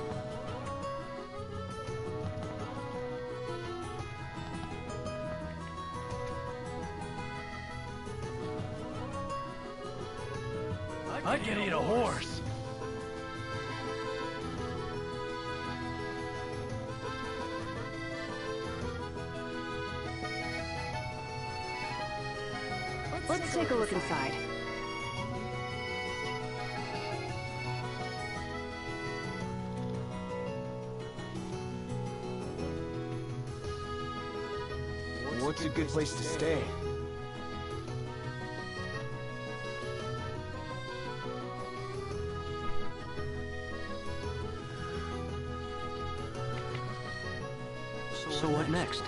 I can eat a horse. Let's take a look inside. What's a good place to stay? So what next?